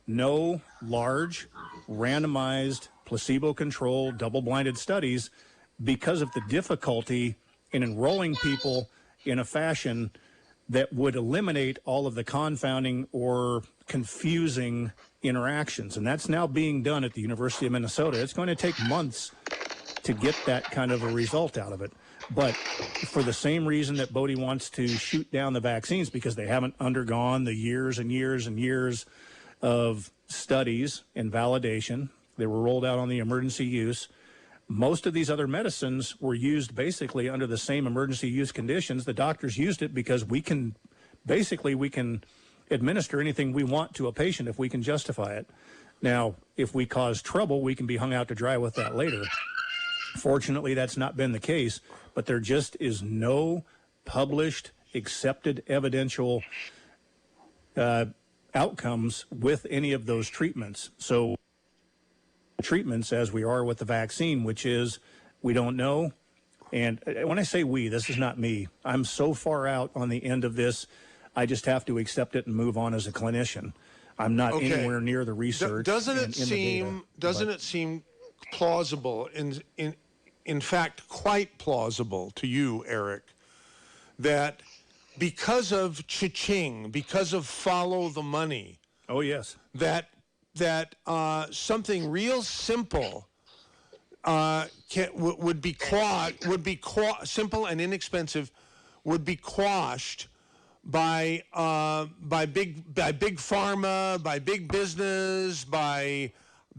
Speaker 3: no large, randomized, placebo-controlled, double-blinded studies, because of the difficulty in enrolling people in a fashion that would eliminate all of the confounding or confusing interactions. And that's now being done at the University of Minnesota. It's going to take months to get that kind of a result out of it. But for the same reason that Bodhi wants to shoot down the vaccines, because they haven't undergone the years and years and years of studies and validation, they were rolled out on the emergency use. Most of these other medicines were used basically under the same emergency use conditions. The doctors used it because we can administer anything we want to a patient if we can justify it. Now, if we cause trouble, we can be hung out to dry with that later. Fortunately, that's not been the case, but there just is no published, accepted, evidential outcomes with any of those treatments. So treatments, as we are with the vaccine, which is we don't know. And when I say we, this is not me. I'm so far out on the end of this, I just have to accept it and move on as a clinician. I'm not anywhere near the research.
Speaker 1: Doesn't it seem plausible, in fact, quite plausible to you, Eric, that because of cha-ching, because of follow the money,
Speaker 3: oh yes,
Speaker 1: that something real simple would be simple and inexpensive, would be quashed by big pharma, by big business, by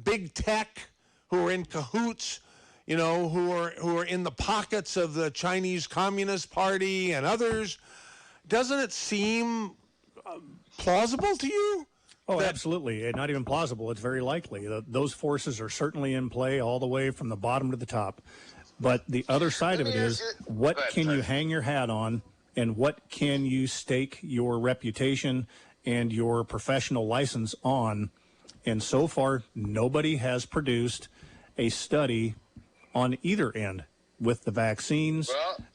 Speaker 1: big tech, who are in cahoots, who are in the pockets of the Chinese Communist Party and others. Doesn't it seem plausible to you?
Speaker 3: Oh, absolutely. Not even plausible. It's very likely. Those forces are certainly in play all the way from the bottom to the top. But the other side of it is, what can you hang your hat on, and what can you stake your reputation and your professional license on? And so far, nobody has produced a study on either end, with the vaccines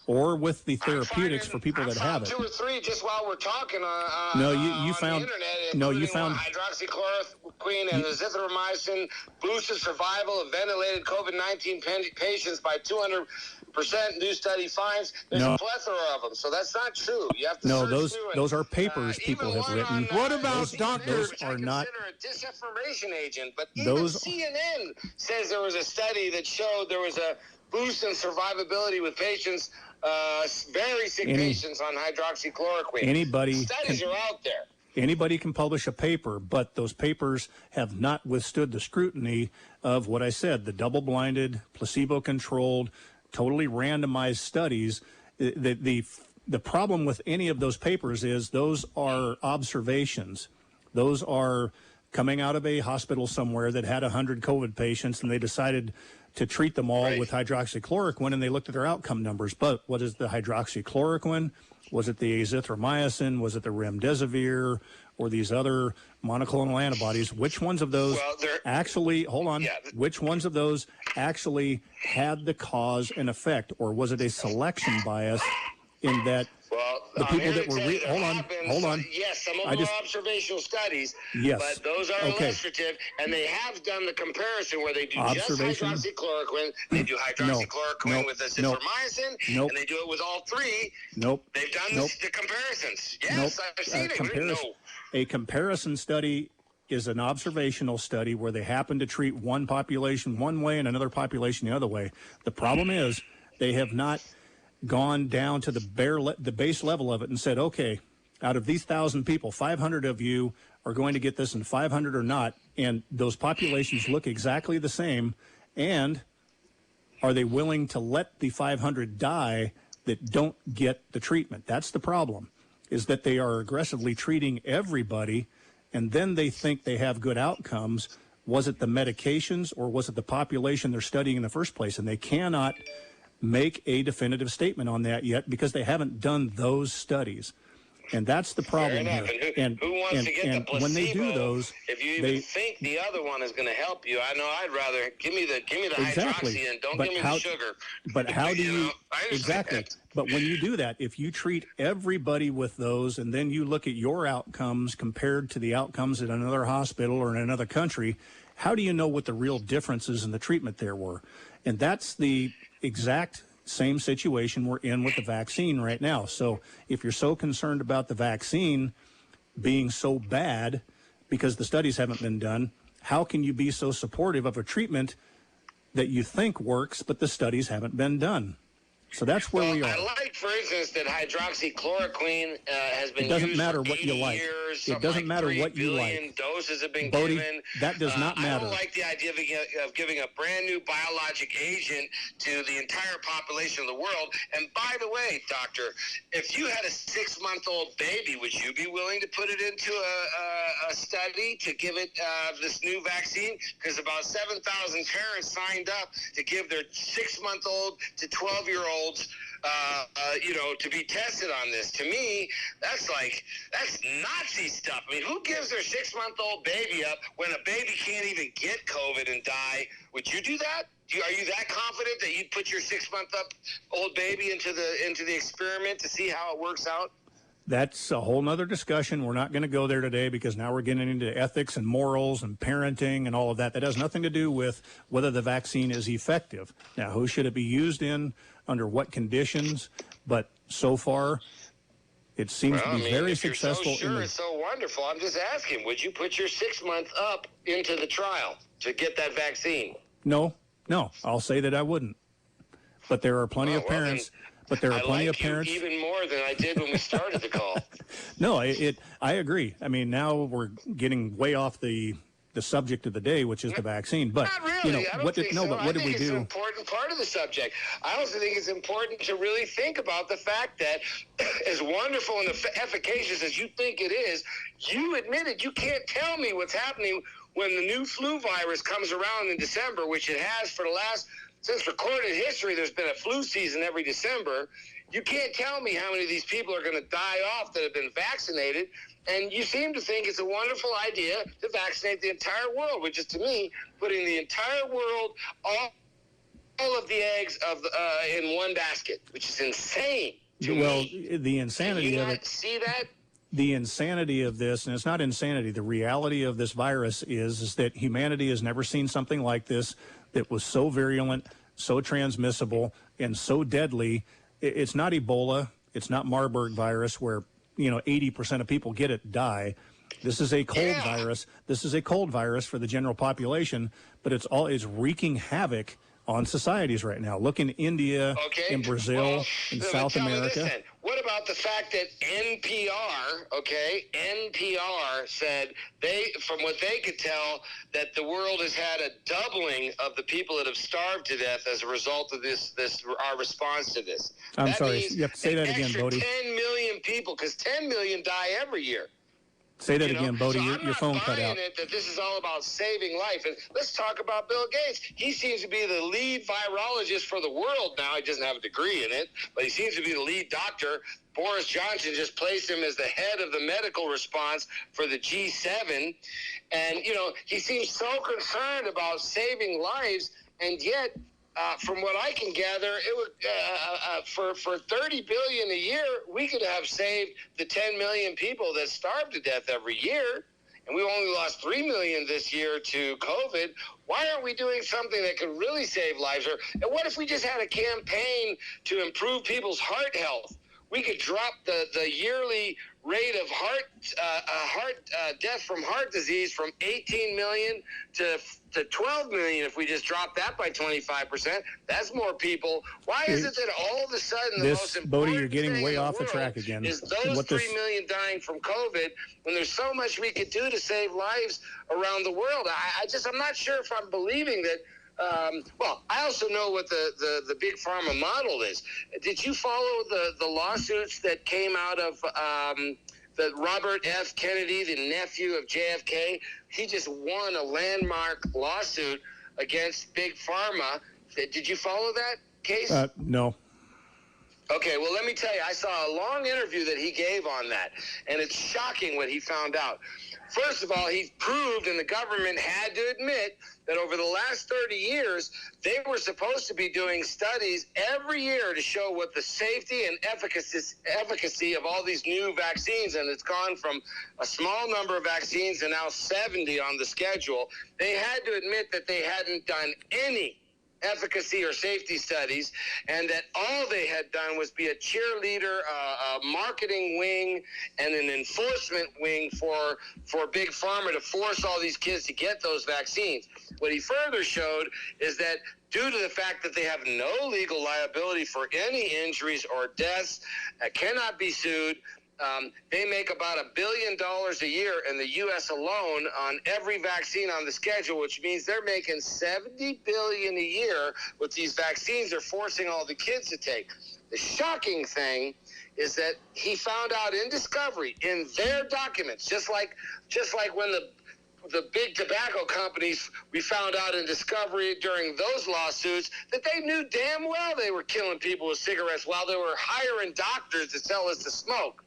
Speaker 3: or with the therapeutics for people that have it.
Speaker 4: 2 or 3 just while we're talking
Speaker 3: you found
Speaker 4: hydroxychloroquine and azithromycin boosted survival of ventilated COVID-19 patients by 200%. New study finds there's a plethora of them, so that's not true. You have to
Speaker 3: those are papers people have written.
Speaker 1: What about doctors?
Speaker 3: Those are not
Speaker 4: a disinformation agent, but even CNN says there was a study that showed there was a boost in survivability with patients, very sick patients on hydroxychloroquine. Studies are out there.
Speaker 3: Anybody can publish a paper, but those papers have not withstood the scrutiny of what I said, the double-blinded, placebo-controlled, totally randomized studies. The problem with any of those papers is those are observations. Those are coming out of a hospital somewhere that had 100 COVID patients, and they decided to treat them all with hydroxychloroquine, and they looked at their outcome numbers. But what is the hydroxychloroquine? Was it the azithromycin? Was it the remdesivir? Or these other monoclonal antibodies? Which ones of those actually, which ones of those actually had the cause and effect? Or was it a selection bias in that the people that were, hold on.
Speaker 4: Yes, some of them are observational studies, but those are illustrative, and they have done the comparison where they do just hydroxychloroquine, they do hydroxychloroquine with azithromycin, and they do it with all three. They've done the comparisons. Yes, I've seen it.
Speaker 3: A comparison study is an observational study where they happen to treat one population one way and another population the other way. The problem is they have not gone down to the base level of it and said, okay, out of these 1,000 people, 500 of you are going to get this and 500 are not, and those populations look exactly the same, and are they willing to let the 500 die that don't get the treatment? That's the problem, is that they are aggressively treating everybody, and then they think they have good outcomes. Was it the medications or was it the population they're studying in the first place? And they cannot make a definitive statement on that yet because they haven't done those studies. And that's the problem here.
Speaker 4: And who wants to get the placebo?
Speaker 3: When they do those,
Speaker 4: if you even think the other one is going to help you, I know I'd rather give me the hydroxy and don't give me the sugar.
Speaker 3: But how do you exactly? But when you do that, if you treat everybody with those, and then you look at your outcomes compared to the outcomes at another hospital or in another country, how do you know what the real differences in the treatment there were? And that's the exact same situation we're in with the vaccine right now. So if you're so concerned about the vaccine being so bad because the studies haven't been done, how can you be so supportive of a treatment that you think works, but the studies haven't been done? So that's where we are.
Speaker 4: I like, for instance, that hydroxychloroquine has been
Speaker 3: used
Speaker 4: for
Speaker 3: 80
Speaker 4: years.
Speaker 3: It doesn't matter what you like.
Speaker 4: 3 billion doses have been
Speaker 3: Bodhi,
Speaker 4: given.
Speaker 3: that does not matter.
Speaker 4: I don't like the idea of giving a brand new biologic agent to the entire population of the world. And by the way, doctor, if you had a 6-month-old baby, would you be willing to put it into a study to give it this new vaccine? Because about 7,000 parents signed up to give their 6-month-old to 12-year-old to be tested on this. To me, that's Nazi stuff. I mean, who gives their 6-month-old baby up when a baby can't even get COVID and die? Would you do that? Are you that confident that you'd put your 6-month-old baby into the experiment to see how it works out?
Speaker 3: That's a whole nother discussion. We're not going to go there today because now we're getting into ethics and morals and parenting and all of that. That has nothing to do with whether the vaccine is effective. Now, who should it be used in, under what conditions? But so far, it seems to be very successful.
Speaker 4: If you're so sure it's so wonderful, I'm just asking, would you put your 6-month up into the trial to get that vaccine?
Speaker 3: No, I'll say that I wouldn't. But there are plenty of parents... But there are plenty of parents.
Speaker 4: You even more than I did when we started the call.
Speaker 3: No, I agree. I mean, now we're getting way off the subject of the day, which is the vaccine. But
Speaker 4: not really. I don't think so.
Speaker 3: But what did we do?
Speaker 4: It's an important part of the subject. I also think it's important to really think about the fact that, as wonderful and efficacious as you think it is, you admitted you can't tell me what's happening when the new flu virus comes around in December, which it has for the last. Since recorded history, there's been a flu season every December. You can't tell me how many of these people are going to die off that have been vaccinated. And you seem to think it's a wonderful idea to vaccinate the entire world, which is, to me, putting the entire world, all of the eggs in one basket, which is insane to me.
Speaker 3: The insanity of it.
Speaker 4: See that?
Speaker 3: The insanity of this, and it's not insanity, the reality of this virus is that humanity has never seen something like this that was so virulent, so transmissible, and so deadly. It's not Ebola. It's not Marburg virus where, 80% of people get it, die. This is a cold virus. This is a cold virus for the general population, but it's wreaking havoc on societies right now. Look in India, in Brazil, in South America.
Speaker 4: What about the fact that NPR said from what they could tell, that the world has had a doubling of the people that have starved to death as a result of our response to this.
Speaker 3: I'm sorry. You have to say that again, Bodhi.
Speaker 4: 10 million people, because 10 million die every year.
Speaker 3: Say that again, Bodie.
Speaker 4: So
Speaker 3: Your phone cut out.
Speaker 4: I'm not buying it that this is all about saving life. And let's talk about Bill Gates. He seems to be the lead virologist for the world now. He doesn't have a degree in it, but he seems to be the lead doctor. Boris Johnson just placed him as the head of the medical response for the G7. And, he seems so concerned about saving lives, and yet, from what I can gather, it would for $30 billion a year, we could have saved the 10 million people that starve to death every year, and we only lost 3 million this year to COVID. Why aren't we doing something that could really save lives? And what if we just had a campaign to improve people's heart health? We could drop the yearly rate of heart death from heart disease from 18 million to 12 million if we just drop that by 25%. That's more people. Why is it that all of a sudden the most important
Speaker 3: Bodie, you're getting
Speaker 4: thing
Speaker 3: way
Speaker 4: in the
Speaker 3: off the
Speaker 4: world
Speaker 3: track again.
Speaker 4: is those 3 million dying from COVID when there's so much we could do to save lives around the world? I'm not sure if I'm believing that. I also know what the big pharma model is. Did you follow the lawsuits that came out of the Robert F. Kennedy, the nephew of JFK? He just won a landmark lawsuit against big pharma. Did you follow that case?
Speaker 3: No.
Speaker 4: Okay, well, let me tell you, I saw a long interview that he gave on that, and it's shocking what he found out. First of all, he proved, and the government had to admit, that over the last 30 years, they were supposed to be doing studies every year to show what the safety and efficacy of all these new vaccines, and it's gone from a small number of vaccines to now 70 on the schedule. They had to admit that they hadn't done any efficacy or safety studies, and that all they had done was be a cheerleader, a marketing wing, and an enforcement wing for big pharma to force all these kids to get those vaccines. What he further showed is that due to the fact that they have no legal liability for any injuries or deaths, cannot be sued, they make about $1 billion a year in the U.S. alone on every vaccine on the schedule, which means they're making $70 billion a year with these vaccines they're forcing all the kids to take. The shocking thing is that he found out in discovery, in their documents, just like when the big tobacco companies, we found out in discovery during those lawsuits that they knew damn well they were killing people with cigarettes while they were hiring doctors to tell us to smoke.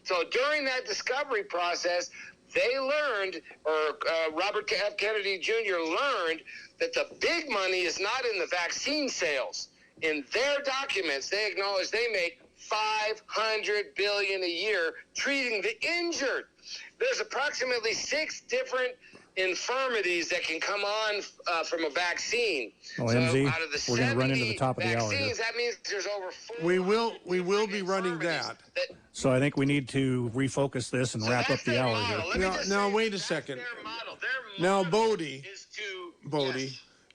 Speaker 4: So during that discovery process, they learned, or Robert F. Kennedy Jr. learned, that the big money is not in the vaccine sales. In their documents, they acknowledge they make $500 billion a year treating the injured. There's approximately 6 different infirmities that can come on from a vaccine.
Speaker 3: Well,
Speaker 4: so
Speaker 3: MZ,
Speaker 4: out of the
Speaker 3: we're going to run into the top of the hour here.
Speaker 4: vaccines, that means there's over 4
Speaker 1: We will be running that.
Speaker 3: So I think we need to refocus this and wrap up the hour here.
Speaker 1: Now wait a second. Now, Bodie,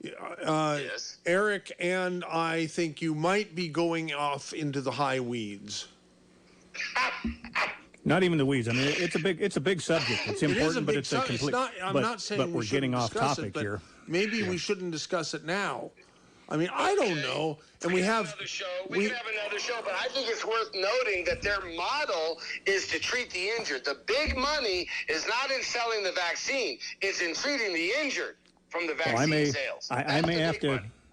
Speaker 4: Yes.
Speaker 1: Eric and I think you might be going off into the high weeds.
Speaker 3: Not even the weeds. I mean, it's a big subject. It's important, but it's a complete.
Speaker 1: I'm not saying
Speaker 3: but we're getting off topic here.
Speaker 1: Maybe we shouldn't discuss it now. I mean, I don't know. And we have
Speaker 4: another show. We can have another show, but I think it's worth noting that their model is to treat the injured. The big money is not in selling the vaccine; it's in treating the injured from the vaccine sales.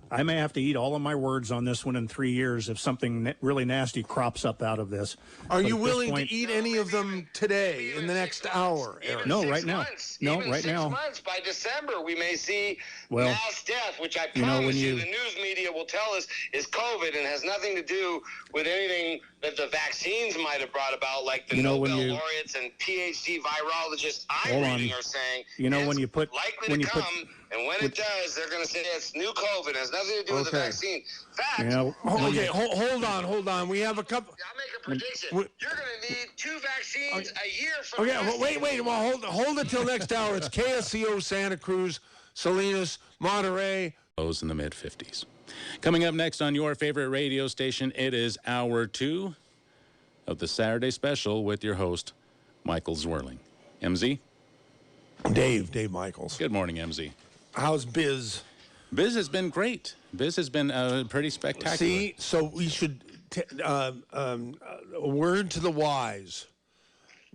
Speaker 3: I may have to eat all of my words on this one in 3 years if something really nasty crops up out of this.
Speaker 1: Are you willing to eat any of them today in the next hour, Eric?
Speaker 3: No, right now. No,
Speaker 4: right 6
Speaker 3: now.
Speaker 4: Months. By December, we may see mass death, which I promise you, the news media will tell us is COVID and has nothing to do with anything that the vaccines might have brought about, like the Nobel laureates and PhD virologists I'm reading are saying.
Speaker 3: When you put
Speaker 4: likely to come. And when it does, they're going to say it's new COVID. It has nothing to do with the vaccine. Fact.
Speaker 1: Hold on. We have a couple.
Speaker 4: I'll make a prediction. You're going to need 2 vaccines a year from now.
Speaker 1: Wait. Well, hold it till next hour. It's KSCO, Santa Cruz, Salinas, Monterey.
Speaker 2: Lows in the mid-50s. Coming up next on your favorite radio station, it is hour 2 of the Saturday Special with your host, Michael Zwerling. MZ?
Speaker 1: Dave Michaels.
Speaker 2: Good morning, MZ.
Speaker 1: How's Biz?
Speaker 2: Biz has been great. Biz has been pretty spectacular.
Speaker 1: See, so we should a word to the wise.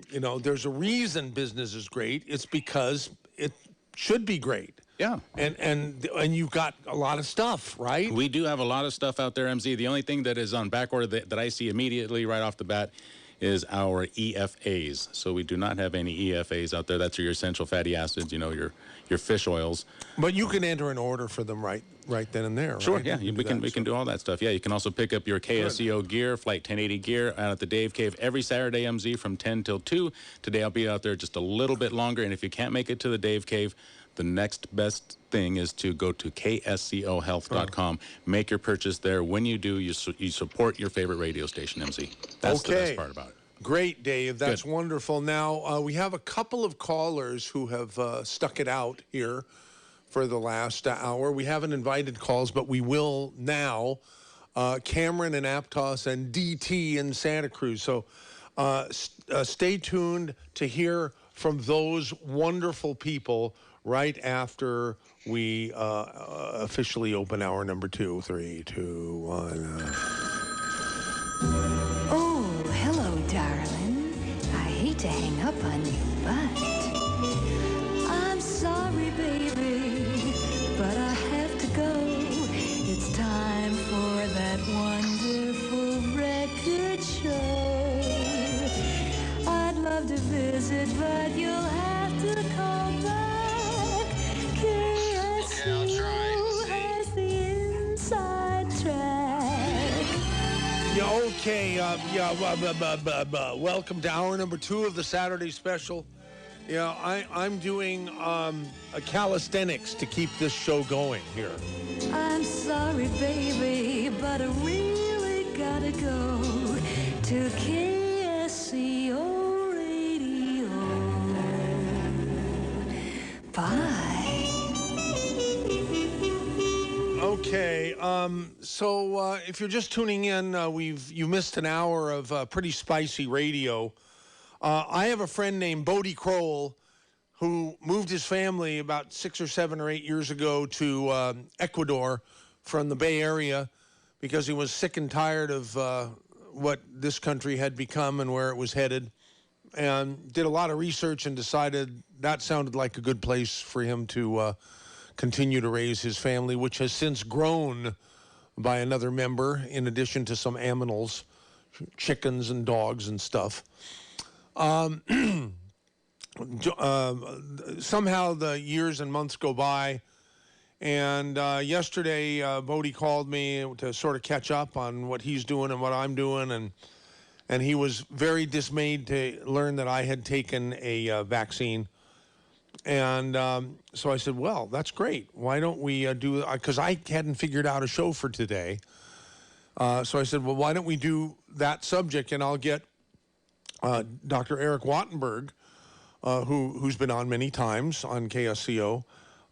Speaker 1: there's a reason business is great. It's because it should be great.
Speaker 2: Yeah.
Speaker 1: And you've got a lot of stuff, right?
Speaker 2: We do have a lot of stuff out there, MZ. The only thing that is on back order that I see immediately right off the bat is our EFAs. So we do not have any EFAs out there. That's your essential fatty acids, your fish oils.
Speaker 1: But you can enter an order for them right then and there,
Speaker 2: Sure,
Speaker 1: right?
Speaker 2: yeah, we can do all that stuff. Yeah, you can also pick up your KSCO gear, Flight 1080 gear out at the Dave Cave every Saturday, MZ, from 10 till 2. Today I'll be out there just a little bit longer, and if you can't make it to the Dave Cave, the next best thing is to go to kscohealth.com. Make your purchase there. When you do, you support your favorite radio station, MZ. That's the best part about it.
Speaker 1: Great, Dave. That's
Speaker 2: Good.
Speaker 1: wonderful. Now, we have a couple of callers who have stuck it out here for the last hour. We haven't invited calls, but we will now. Cameron in Aptos and DT in Santa Cruz. So stay tuned to hear from those wonderful people right after we officially open hour number 2. 3, 2, 1.
Speaker 5: Oh, hello, darling. I hate to hang up on you, but I'm sorry, baby, but I have to go. It's time for that wonderful record show. I'd love to visit, but you'll have to call back. KSCO has the inside track.
Speaker 1: Yeah, okay. Welcome to hour number 2 of the Saturday special. Yeah, I'm doing a calisthenics to keep this show going here.
Speaker 5: I'm sorry, baby, but I really gotta go to KSCO Radio. Bye.
Speaker 1: Okay, so if you're just tuning in, you missed an hour of pretty spicy radio. I have a friend named Bodhi Kroll who moved his family about 6 or 7 or 8 years ago to Ecuador from the Bay Area because he was sick and tired of what this country had become and where it was headed, and did a lot of research and decided that sounded like a good place for him to continue to raise his family, which has since grown by another member in addition to some aminals, chickens and dogs and stuff. Somehow the years and months go by, and yesterday Bodhi called me to sort of catch up on what he's doing and what I'm doing, and he was very dismayed to learn that I had taken a vaccine. And so I said, well, that's great. Why don't we do, because I hadn't figured out a show for today. So I said, well, why don't we do that subject, and I'll get Dr. Eric Wattenburg, who's been on many times on KSCO,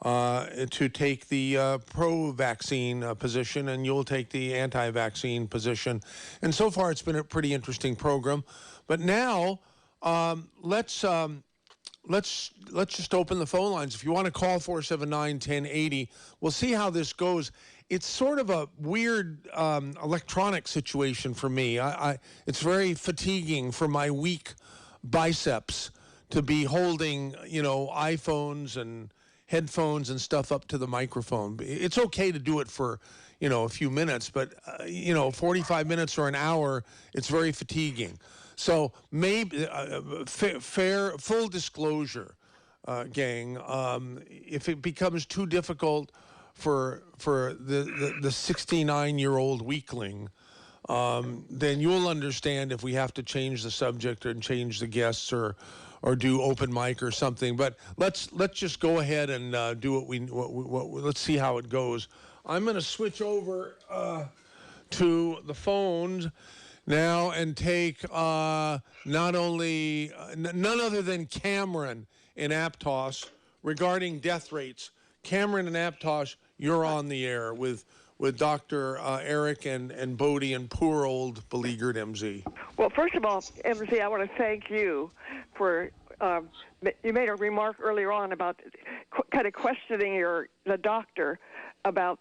Speaker 1: to take the pro-vaccine position, and you'll take the anti-vaccine position. And so far, it's been a pretty interesting program. But now, let's just open the phone lines. If you want to call 479-1080, we'll see how this goes. It's sort of a weird electronic situation for me. It's very fatiguing for my weak biceps to be holding, iPhones and headphones and stuff up to the microphone. It's okay to do it for, a few minutes, but, 45 minutes or an hour, it's very fatiguing. So maybe full disclosure, gang, if it becomes too difficult for the 69-year-old weakling, then you'll understand if we have to change the subject and change the guests or do open mic or something. But let's just go ahead and do what let's see how it goes. I'm going to switch over to the phones now and take none other than Cameron in Aptos regarding death rates. Cameron in Aptos, you're on the air with Dr. Eric and Bodhi and poor old beleaguered MZ.
Speaker 6: Well, first of all, MZ, I want to thank you for you made a remark earlier on about kind of questioning the doctor about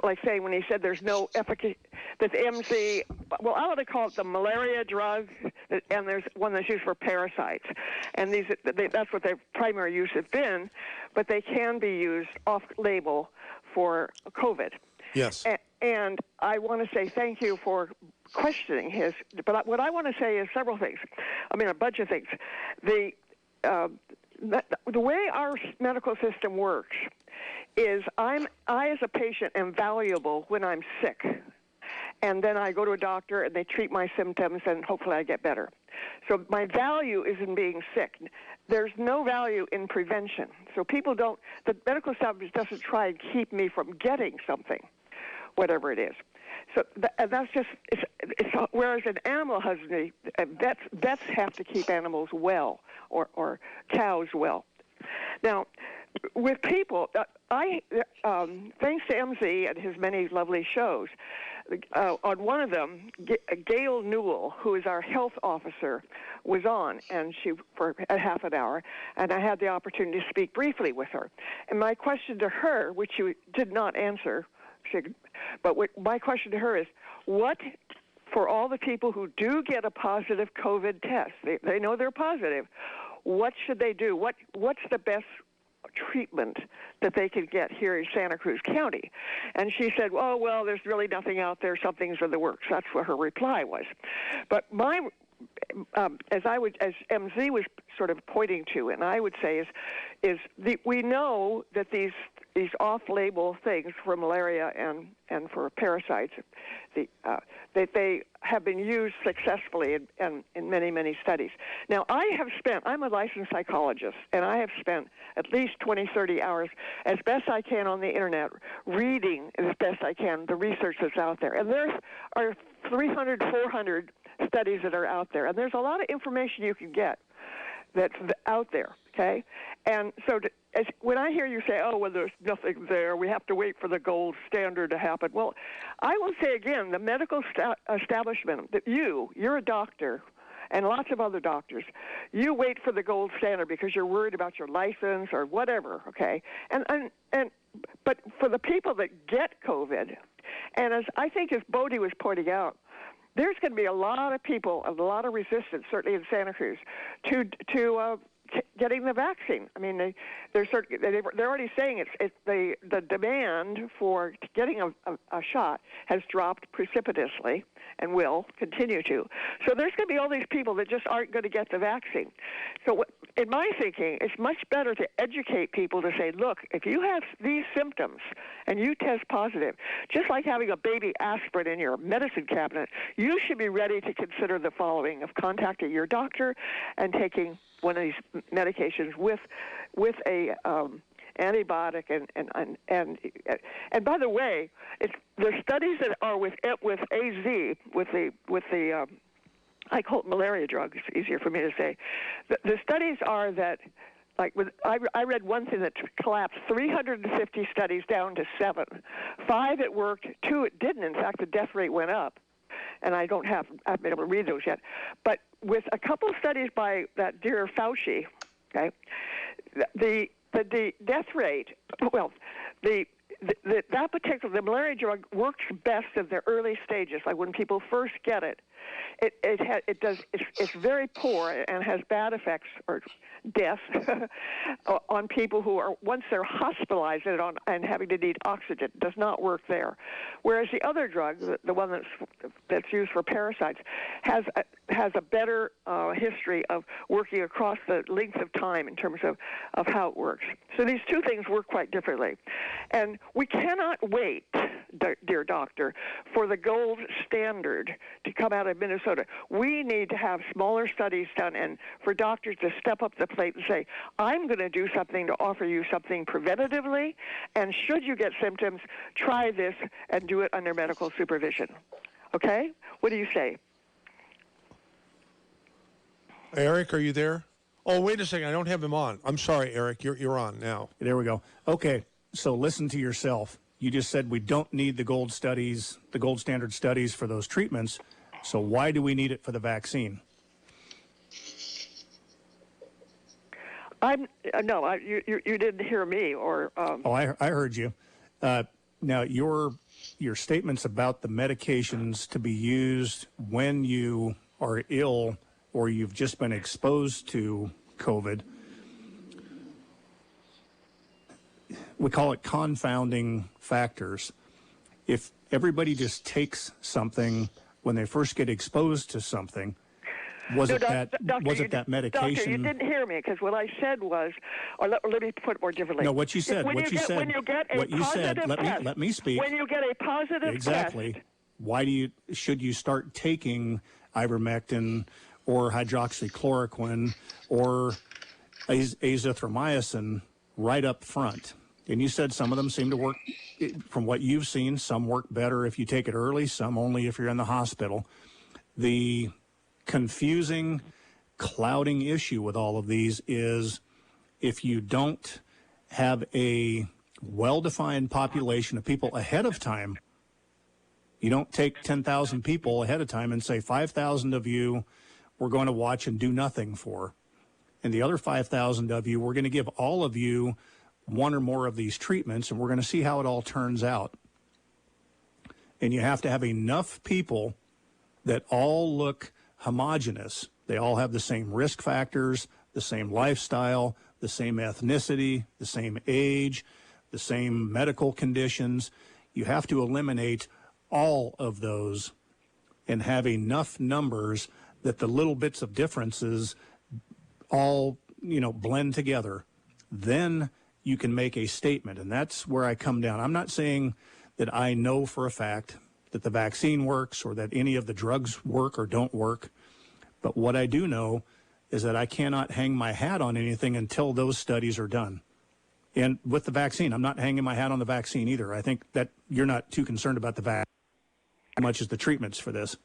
Speaker 6: like saying when he said there's no efficacy that the MZ. Well, I want to call it the malaria drug and there's one that's used for parasites. And that's what their primary use has been, but they can be used off-label for COVID.
Speaker 1: Yes.
Speaker 6: And I want to say thank you for questioning his. But what I want to say is several things. I mean, a bunch of things. The way our medical system works is I as a patient am valuable when I'm sick. And then I go to a doctor and they treat my symptoms and hopefully I get better. So my value is in being sick. There's no value in prevention. So the medical establishment doesn't try and keep me from getting something, whatever it is. So that's just, whereas in animal husbandry, vets have to keep animals well or cows well. Now, with people, thanks to MZ and his many lovely shows, on one of them, Gail Newell, who is our health officer, was on, and for a half an hour, and I had the opportunity to speak briefly with her. And my question to her, which she did not answer, my question to her is, what, for all the people who do get a positive COVID test, they know they're positive, what should they do? What's the best treatment that they could get here in Santa Cruz County? And she said, oh, well, there's really nothing out there. Something's in the works. That's what her reply was. But as MZ was sort of pointing to, and I would say we know that these off-label things for malaria and for parasites, that they have been used successfully in many, many studies. Now, I'm a licensed psychologist, and I have spent at least 20, 30 hours, as best I can on the internet, reading as best I can the research that's out there. And there are 300, 400 studies that are out there, and there's a lot of information you can get that's out there, okay? And so when I hear you say, oh, well, there's nothing there, we have to wait for the gold standard to happen. Well, I will say again, the medical establishment, that you're a doctor, and lots of other doctors, you wait for the gold standard because you're worried about your license or whatever, okay? But for the people that get COVID, and as Bodhi was pointing out, there's going to be a lot of people, a lot of resistance, certainly in Santa Cruz, to getting the vaccine. I mean, they're already saying the demand for getting a shot has dropped precipitously and will continue to. So there's going to be all these people that just aren't going to get the vaccine. So in my thinking, it's much better to educate people to say, look, if you have these symptoms and you test positive, just like having a baby aspirin in your medicine cabinet, you should be ready to consider the following: of contacting your doctor and taking one of these medications with a antibiotic, and by the way, the studies that are with AZ, with the I call it malaria drug. It's easier for me to say. The studies are that, I read one thing that collapsed 350 studies down to 7. 5 it worked, 2 it didn't. In fact, the death rate went up. And I haven't been able to read those yet. But with a couple of studies by that dear Fauci, okay, the death rate, well, the malaria drug works best in the early stages, like when people first get it. It's very poor and has bad effects or death on people who are, once they're hospitalized and having to need oxygen. It does not work there. Whereas the other drug, the one that's used for parasites, has a better history of working across the length of time in terms of how it works. So these two things work quite differently. And we cannot wait, dear doctor, for the gold standard to come out of Minnesota. We need to have smaller studies done, and for doctors to step up the plate and say, I'm going to do something to offer you something preventatively, and should you get symptoms, try this and do it under medical supervision. Okay? What do you say?
Speaker 1: Eric, are you there? Oh, wait a second. I don't have him on. I'm sorry, Eric. You're on now.
Speaker 3: There we go. Okay, so listen to yourself. You just said we don't need the gold standard studies for those treatments. So why do we need it for the vaccine?
Speaker 6: You didn't hear me, or.
Speaker 3: Oh, I heard you. Now your statements about the medications to be used when you are ill or you've just been exposed to COVID, we call it confounding factors. If everybody just takes something when they first get exposed to something, was it that medication?
Speaker 6: Doctor, you didn't hear me, because what I said was, or let me put it more differently.
Speaker 3: No, what you said.
Speaker 6: When you get a positive test,
Speaker 3: let me speak.
Speaker 6: When you get a positive
Speaker 3: exactly.
Speaker 6: test,
Speaker 3: why should you start taking ivermectin or hydroxychloroquine or azithromycin right up front? And you said some of them seem to work, from what you've seen, some work better if you take it early, some only if you're in the hospital. The confusing, clouding issue with all of these is if you don't have a well-defined population of people ahead of time, you don't take 10,000 people ahead of time and say 5,000 of you we're going to watch and do nothing for. And the other 5,000 of you, we're going to give all of you one or more of these treatments, and we're going to see how it all turns out. And you have to have enough people that all look homogenous. They all have the same risk factors, the same lifestyle, the same ethnicity, the same age, the same medical conditions. You have to eliminate all of those and have enough numbers that the little bits of differences all, blend together. Then you can make a statement, and that's where I come down. I'm not saying that I know for a fact that the vaccine works or that any of the drugs work or don't work, but what I do know is that I cannot hang my hat on anything until those studies are done. And with the vaccine, I'm not hanging my hat on the vaccine either. I think that you're not too concerned about the vaccine as much as the treatments for this.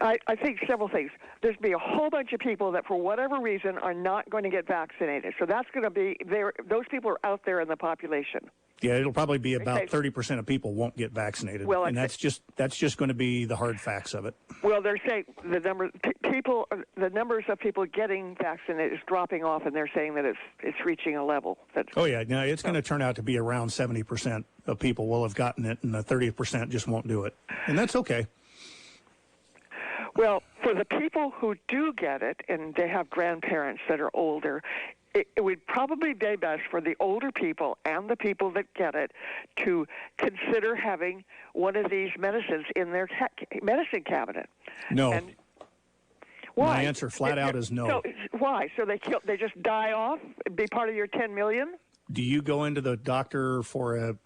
Speaker 6: I think several things. There's be a whole bunch of people that, for whatever reason, are not going to get vaccinated. So that's going to be there. Those people are out there in the population.
Speaker 3: Yeah, it'll probably be about 30% of people won't get vaccinated, and that's just going to be the hard facts of it.
Speaker 6: Well, they're saying the numbers of people getting vaccinated is dropping off, and they're saying that it's reaching a level.
Speaker 3: It's going to turn out to be around 70% of people will have gotten it, and the 30% just won't do it, and that's okay.
Speaker 6: Well, for the people who do get it, and they have grandparents that are older, it would probably be best for the older people and the people that get it to consider having one of these medicines in their medicine cabinet.
Speaker 3: No.
Speaker 6: And why?
Speaker 3: My answer flat out is no.
Speaker 6: So, why? So they just die off and be part of your 10 million?
Speaker 3: Do you go into the doctor for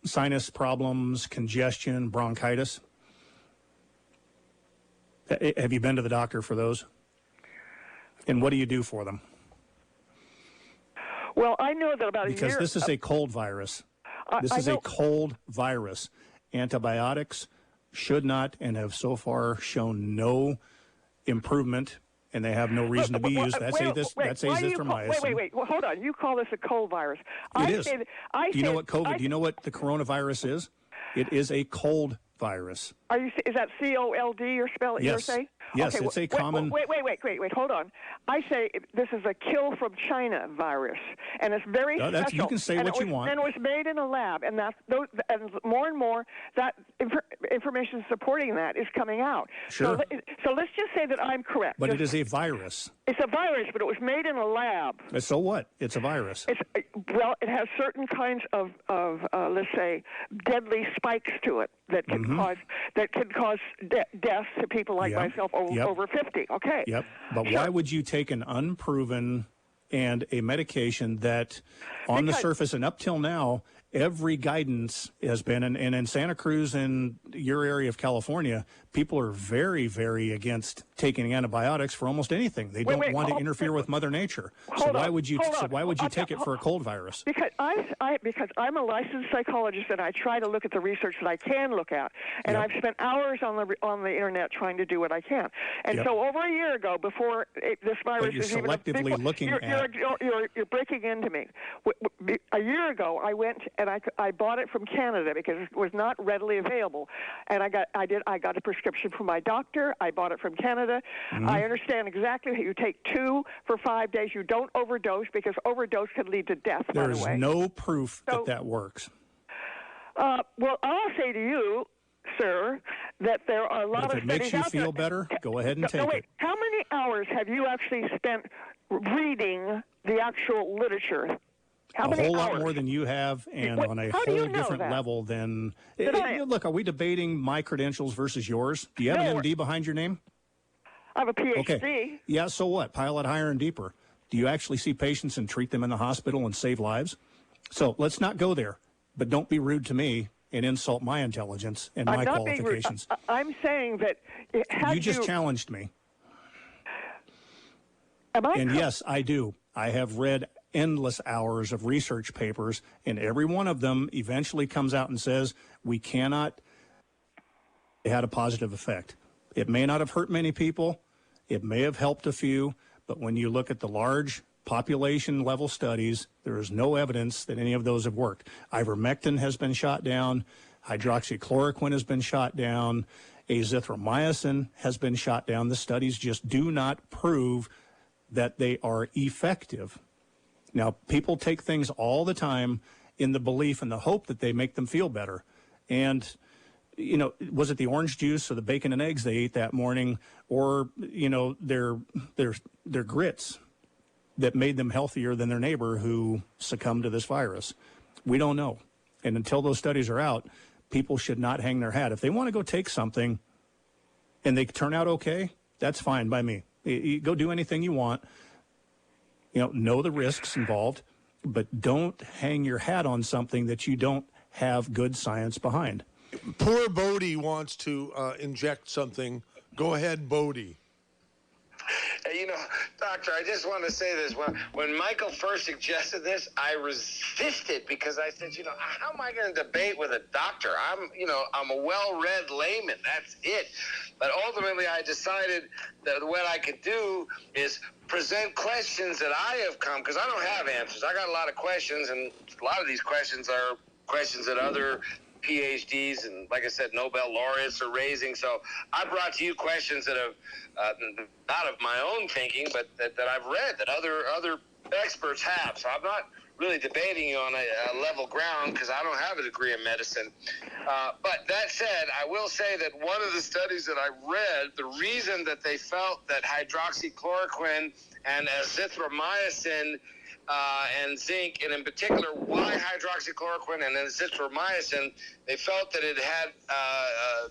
Speaker 3: sinus problems, congestion, bronchitis? Have you been to the doctor for those? And what do you do for them?
Speaker 6: Well, I know that about a year...
Speaker 3: Because this is a cold virus. This is a cold virus. Antibiotics should not and have so far shown no improvement, and they have no reason to be used. That's azithromycin.
Speaker 6: Wait. Well, hold on. You call this a cold virus.
Speaker 3: It is. Do you know what COVID? Do you know what the coronavirus is? It is a cold virus.
Speaker 6: Is that COLD you're saying?
Speaker 3: Yes,
Speaker 6: okay,
Speaker 3: it's a common...
Speaker 6: Wait, hold on. I say this is a kill from China virus, and it's very special.
Speaker 3: You can say what you want.
Speaker 6: And it was made in a lab, and and more that information supporting that is coming out.
Speaker 3: Sure.
Speaker 6: So let's just say that I'm correct.
Speaker 3: But it is a virus.
Speaker 6: It's a virus, but it was made in a lab.
Speaker 3: So what? It's a virus.
Speaker 6: It has certain kinds of let's say, deadly spikes to it that can cause death to people like myself over 50. Okay.
Speaker 3: Yep. But why would you take an unproven and a medication that, on the surface and up till now, every guidance has been, and in Santa Cruz and your area of California, people are very, very against taking antibiotics for almost anything. They don't want to interfere with Mother Nature. So why would you take it for a cold virus?
Speaker 6: Because I'm a licensed psychologist, and I try to look at the research that I can look at, and I've spent hours on the internet trying to do what I can. And so over a year ago, before this virus is even you're breaking into me. A year ago, I went and I bought it from Canada because it was not readily available, and I got a prescription from my doctor. I bought it from Canada. Mm-hmm. I understand exactly how you take 2 for 5 days. You don't overdose because overdose can lead to death.
Speaker 3: There is no proof that works.
Speaker 6: Well, I'll say to you, sir, that there are a lot
Speaker 3: If
Speaker 6: of
Speaker 3: it makes
Speaker 6: studies
Speaker 3: you
Speaker 6: out
Speaker 3: feel
Speaker 6: there.
Speaker 3: better, go ahead and take
Speaker 6: No, wait.
Speaker 3: it.
Speaker 6: How many hours have you actually spent reading the actual literature? How
Speaker 3: A
Speaker 6: many
Speaker 3: whole
Speaker 6: hours?
Speaker 3: lot more than you have, and
Speaker 6: What-
Speaker 3: on a
Speaker 6: how do you
Speaker 3: whole
Speaker 6: know
Speaker 3: different
Speaker 6: that?
Speaker 3: level than.
Speaker 6: I-
Speaker 3: Look, are we debating my credentials versus yours? Do you have
Speaker 6: No,
Speaker 3: an MD behind your name?
Speaker 6: I have a PhD.
Speaker 3: Okay. Yeah, so what? Pile it higher and deeper. Do you actually see patients and treat them in the hospital and save lives? So let's not go there, but don't be rude to me and insult my intelligence and my
Speaker 6: I'm not being rude.
Speaker 3: qualifications.
Speaker 6: I'm saying that had
Speaker 3: You just challenged me.
Speaker 6: Am I
Speaker 3: And yes, I do. I have read endless hours of research papers, and every one of them eventually comes out and says, we cannot. It had a positive effect. It may not have hurt many people. It may have helped a few, but when you look at the large population level studies, there is no evidence that any of those have worked. Ivermectin has been shot down. Hydroxychloroquine has been shot down. Azithromycin has been shot down. The studies just do not prove that they are effective. Now, people take things all the time in the belief and the hope that they make them feel better. And, you know, was it the orange juice or the bacon and eggs they ate that morning, or, you know, their grits that made them healthier than their neighbor who succumbed to this virus? We don't know. And until those studies are out, people should not hang their hat. If they want to go take something and they turn out okay, that's fine by me. You go do anything you want. You know the risks involved, but don't hang your hat on something that you don't have good science behind.
Speaker 1: Poor Bodhi wants to inject something. Go ahead, Bodhi.
Speaker 4: You know, Doctor, I just want to say this. When Michael first suggested this, I resisted because I said, you know, how am I going to debate with a doctor? I'm a well-read layman. That's it. But ultimately, I decided that what I could do is present questions that I have come, because I don't have answers. I got a lot of questions, and a lot of these questions are questions that other PhDs and, like I said, Nobel laureates are raising. So I brought to you questions that have not of my own thinking, but that I've read, that other experts have. So I'm not really debating you on a level ground because I don't have a degree in medicine. But that said, I will say that one of the studies that I read, the reason that they felt that hydroxychloroquine and azithromycin and zinc, and in particular why hydroxychloroquine and azithromycin, they felt that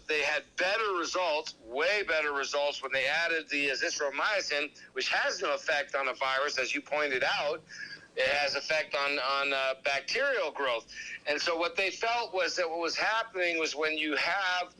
Speaker 4: they had better results, way better results, when they added the azithromycin, which has no effect on a virus, as you pointed out. It has effect on bacterial growth. And so what they felt was that what was happening was when you have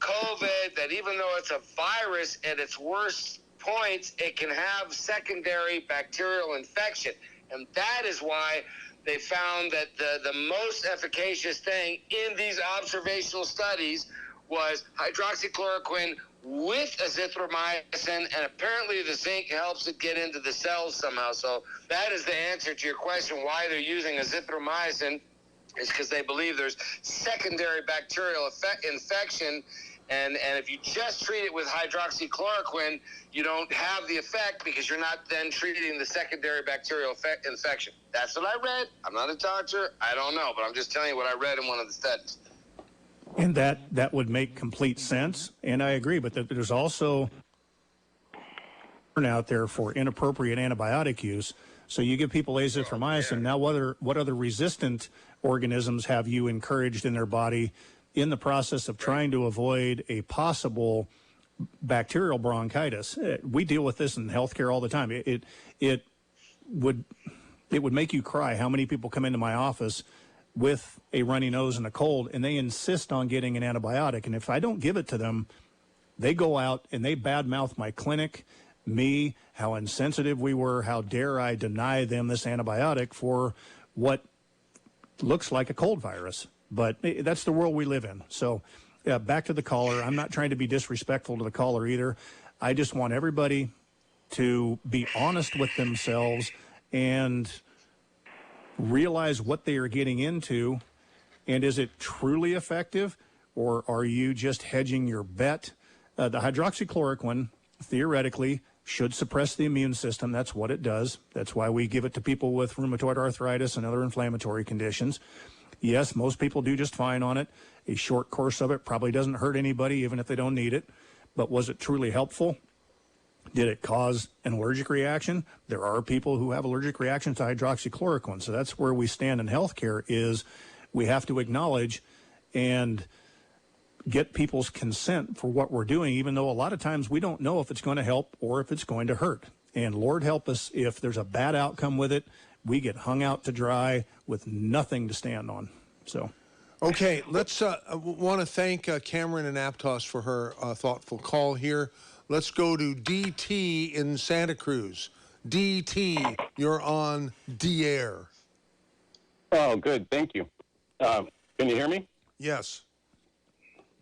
Speaker 4: COVID, that even though it's a virus at its worst points, it can have secondary bacterial infection. And that is why they found that the most efficacious thing in these observational studies was hydroxychloroquine with azithromycin, and apparently the zinc helps it get into the cells somehow. So that is the answer to your question, why they're using azithromycin, is because they believe there's secondary bacterial infection. And if you just treat it with hydroxychloroquine, you don't have the effect because you're not then treating the secondary bacterial infection. That's what I read. I'm not a doctor. I don't know, but I'm just telling you what I read in one of the studies.
Speaker 3: And that would make complete sense, and I agree. But there's also out there for inappropriate antibiotic use. So you give people azithromycin. Now, what other resistant organisms have you encouraged in their body in the process of trying to avoid a possible bacterial bronchitis? We deal with this in healthcare all the time. It would make you cry how many people come into my office with a runny nose and a cold, and they insist on getting an antibiotic. And if I don't give it to them, they go out and they badmouth my clinic, me, how insensitive we were, how dare I deny them this antibiotic for what looks like a cold virus. But that's the world we live in. So back to the caller. I'm not trying to be disrespectful to the caller either. I just want everybody to be honest with themselves and realize what they are getting into, and is it truly effective, or are you just hedging your bet? The hydroxychloroquine theoretically should suppress the immune system. That's what it does. That's why we give it to people with rheumatoid arthritis and other inflammatory conditions. Yes, most people do just fine on it. A short course of it probably doesn't hurt anybody, even if they don't need it. But was it truly helpful? Did it cause an allergic reaction? There are people who have allergic reactions to hydroxychloroquine. So that's where we stand in healthcare, is we have to acknowledge and get people's consent for what we're doing, even though a lot of times we don't know if it's going to help or if it's going to hurt. And Lord help us if there's a bad outcome with it, we get hung out to dry with nothing to stand on. So,
Speaker 1: okay, let's want to thank Cameron and Aptos for her thoughtful call here. Let's go to DT in Santa Cruz. DT, you're on the air.
Speaker 7: Oh, good. Thank you. Can you hear me?
Speaker 1: Yes.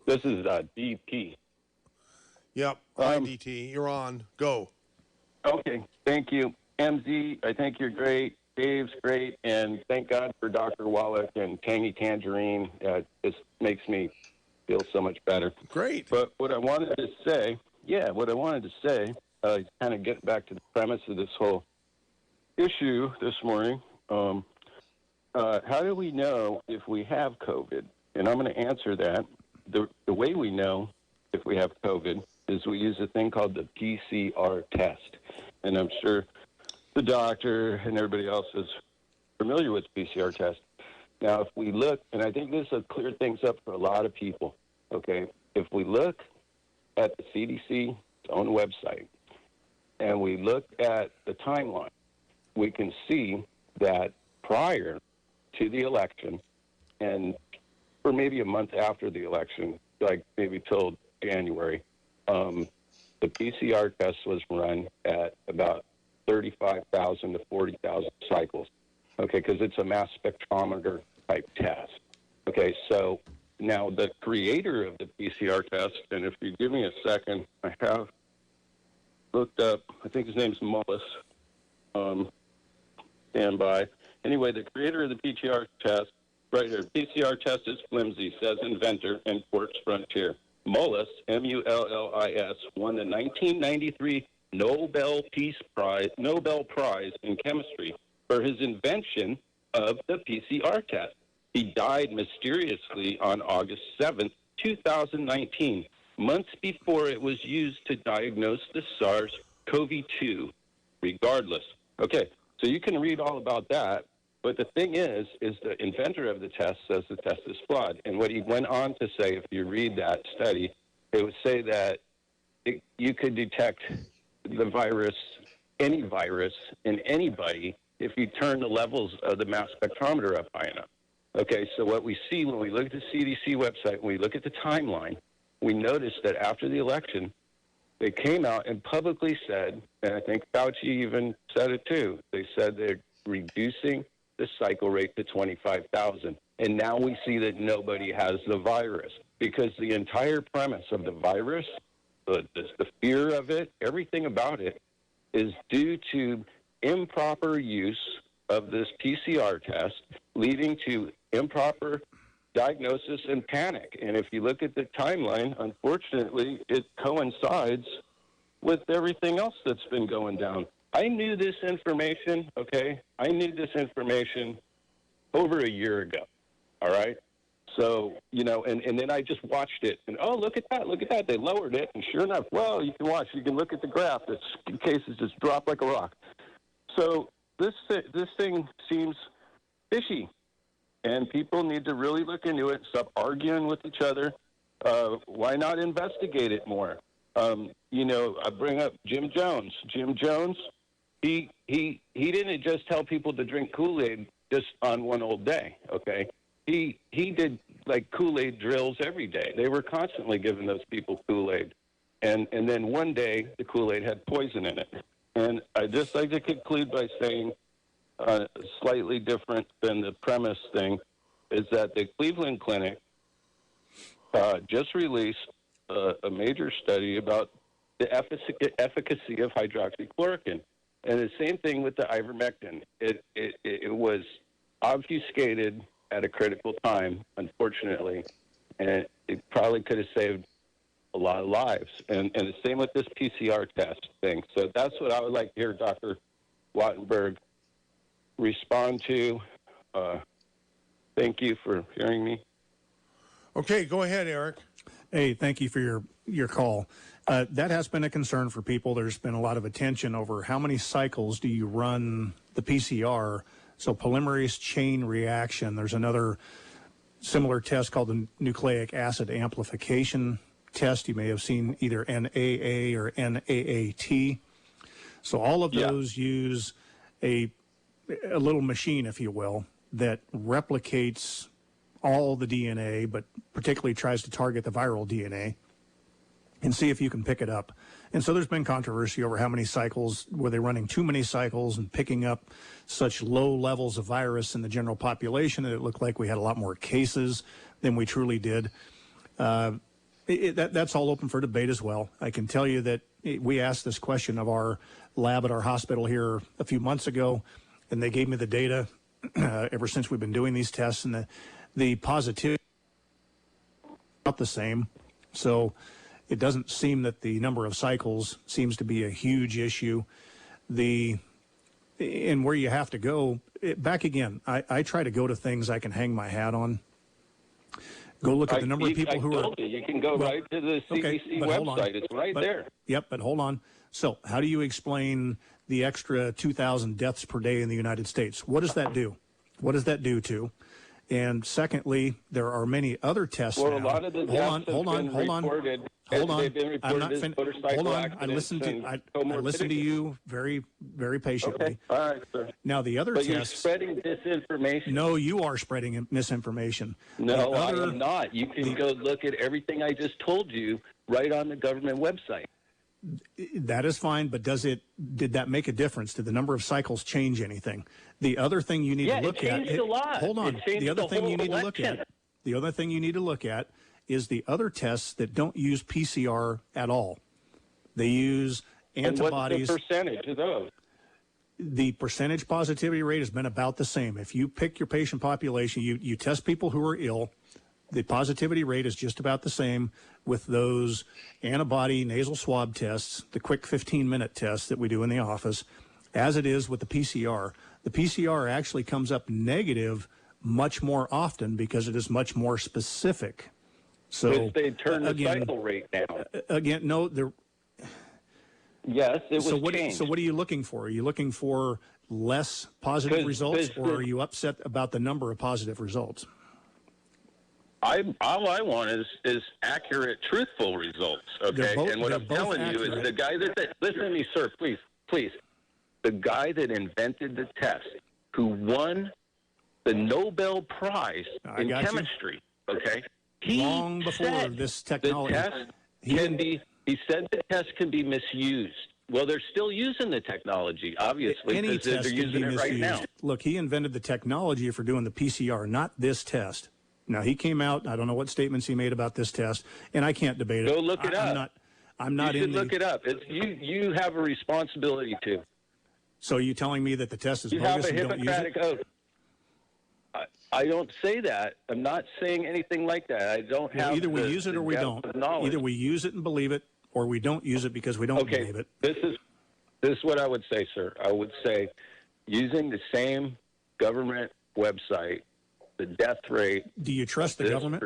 Speaker 7: This is DP.
Speaker 1: Yep. Hi, DT. You're on. Go.
Speaker 7: Okay. Thank you. MZ, I think you're great. Dave's great. And thank God for Dr. Wallach and Tangy Tangerine. It makes me feel so much better.
Speaker 1: Great.
Speaker 7: But what I wanted to say, kind of get back to the premise of this whole issue this morning. How do we know if we have COVID? And I'm going to answer that. The way we know if we have COVID is we use a thing called the PCR test. And I'm sure the doctor and everybody else is familiar with PCR test. Now, if we look, and I think this will clear things up for a lot of people, okay? If we look at the CDC's own website and we look at the timeline, we can see that prior to the election and for maybe a month after the election, like maybe till January, the PCR test was run at about 35,000 to 40,000 cycles, okay, because it's a mass spectrometer type test. Okay, so now the creator of the PCR test, and if you give me a second, I have looked up, I think his name's Mullis, stand by. Anyway, the creator of the PCR test, right here, PCR test is flimsy, says inventor and Quartz Frontier. Mullis, M-U-L-L-I-S, won the 1993 Nobel Prize in Chemistry for his invention of the PCR test. He died mysteriously on August 7th, 2019, months before it was used to diagnose the SARS-CoV-2. Regardless. Okay, so you can read all about that. But the thing is the inventor of the test says the test is flawed. And what he went on to say, if you read that study, it would say that you could detect the virus, any virus, in anybody if you turn the levels of the mass spectrometer up high enough. Okay, so what we see when we look at the CDC website, when we look at the timeline, we notice that after the election, they came out and publicly said, and I think Fauci even said it too, they said they're reducing the cycle rate to 25,000. And now we see that nobody has the virus because the entire premise of the virus, the fear of it, everything about it is due to improper use of this PCR test, leading to improper diagnosis and panic. And if you look at the timeline, unfortunately, it coincides with everything else that's been going down. I knew this information, okay? I knew this information over a year ago, all right? So, you know, and then I just watched it, and oh, look at that, they lowered it, and sure enough, well, you can look at the graph, the cases just dropped like a rock. So this thing seems fishy, and people need to really look into it, stop arguing with each other. Why not investigate it more? You know, I bring up Jim Jones. Jim Jones, he didn't just tell people to drink Kool-Aid just on one old day, okay? He did like Kool-Aid drills every day. They were constantly giving those people Kool-Aid. And then one day the Kool-Aid had poison in it. And I'd just like to conclude by saying slightly different than the premise thing is that the Cleveland Clinic just released a major study about the efficacy of hydroxychloroquine. And the same thing with the ivermectin. It was obfuscated at a critical time, unfortunately, and it probably could have saved a lot of lives. And the same with this PCR test thing. So that's what I would like to hear Dr. Wattenburg respond to. Thank you for hearing me.
Speaker 1: Okay, go ahead, Eric.
Speaker 3: Hey, thank you for your call. That has been a concern for people. There's been a lot of attention over how many cycles do you run the PCR. So polymerase chain reaction, there's another similar test called the nucleic acid amplification test. You may have seen either NAA or NAAT. So all of those use a little machine, if you will, that replicates all the DNA, but particularly tries to target the viral DNA and see if you can pick it up. And so there's been controversy over how many cycles, were they running too many cycles and picking up such low levels of virus in the general population that it looked like we had a lot more cases than we truly did. That's all open for debate as well. I can tell you that we asked this question of our lab at our hospital here a few months ago, and they gave me the data ever since we've been doing these tests, and the positivity is not the same. So it doesn't seem that the number of cycles seems to be a huge issue. And where you have to go, back again, I try to go to things I can hang my hat on. Go look at the number of people who are.
Speaker 7: You can go right to the CDC website. It's right there.
Speaker 3: Yep, but hold on. So how do you explain the extra 2,000 deaths per day in the United States? What does that do? What does that do to? And secondly, there are many other tests
Speaker 7: Well,
Speaker 3: now.
Speaker 7: a lot of the deaths have been reported.
Speaker 3: Hold on.
Speaker 7: They've been reported as motorcycle
Speaker 3: Hold on. I
Speaker 7: accidents
Speaker 3: listened to you very, very patiently.
Speaker 7: Okay. All right, sir.
Speaker 3: Now the other
Speaker 7: But
Speaker 3: tests.
Speaker 7: you're spreading disinformation.
Speaker 3: No, you are spreading misinformation.
Speaker 7: No, I am not. You can go look at everything I just told you right on the government website.
Speaker 3: That is fine, but did that make a difference? Did the number of cycles change anything? The other thing you need to look at.
Speaker 7: It changed a lot.
Speaker 3: Hold on.
Speaker 7: It changed
Speaker 3: The other
Speaker 7: the
Speaker 3: thing
Speaker 7: whole
Speaker 3: you need to look
Speaker 7: election.
Speaker 3: at. The other thing you need to look at is the other tests that don't use PCR at all. They use antibodies.
Speaker 7: And what's the percentage of those?
Speaker 3: The percentage positivity rate has been about the same. If you pick your patient population, you test people who are ill, the positivity rate is just about the same with those antibody nasal swab tests, the quick 15-minute tests that we do in the office, as it is with the PCR. The PCR actually comes up negative much more often because it is much more specific. So
Speaker 7: Which they turn the cycle rate down.
Speaker 3: Again, no,
Speaker 7: Yes, it was
Speaker 3: changed. So what are you looking for? Are you looking for less positive results, or are you upset about the number of positive results?
Speaker 7: All I want is accurate, truthful results. Okay, and what I'm telling you is the guy that listen to me, sir, please. The guy that invented the test, who won the Nobel Prize in chemistry. Okay,
Speaker 3: long before this technology.
Speaker 7: The test can be. He said the test can be misused. Well, they're still using the technology, obviously,
Speaker 3: Any
Speaker 7: because they're
Speaker 3: test can
Speaker 7: using
Speaker 3: be
Speaker 7: it right now.
Speaker 3: misused. Look, he invented the technology for doing the PCR, not this test. Now, he came out, I don't know what statements he made about this test, and I can't debate it.
Speaker 7: Go look it up.
Speaker 3: I'm not
Speaker 7: you should
Speaker 3: in the...
Speaker 7: look it up. You have a responsibility to.
Speaker 3: So are you telling me that the test is
Speaker 7: You
Speaker 3: bogus
Speaker 7: have a
Speaker 3: and don't use it?
Speaker 7: Hippocratic oath. I don't say that. I'm not saying anything like that. I don't have.
Speaker 3: Either we use it or we don't. Either we use it and believe it, or we don't use it because we don't believe it.
Speaker 7: This is what I would say, sir. I would say using the same government website, the death rate.
Speaker 3: Do you trust the government?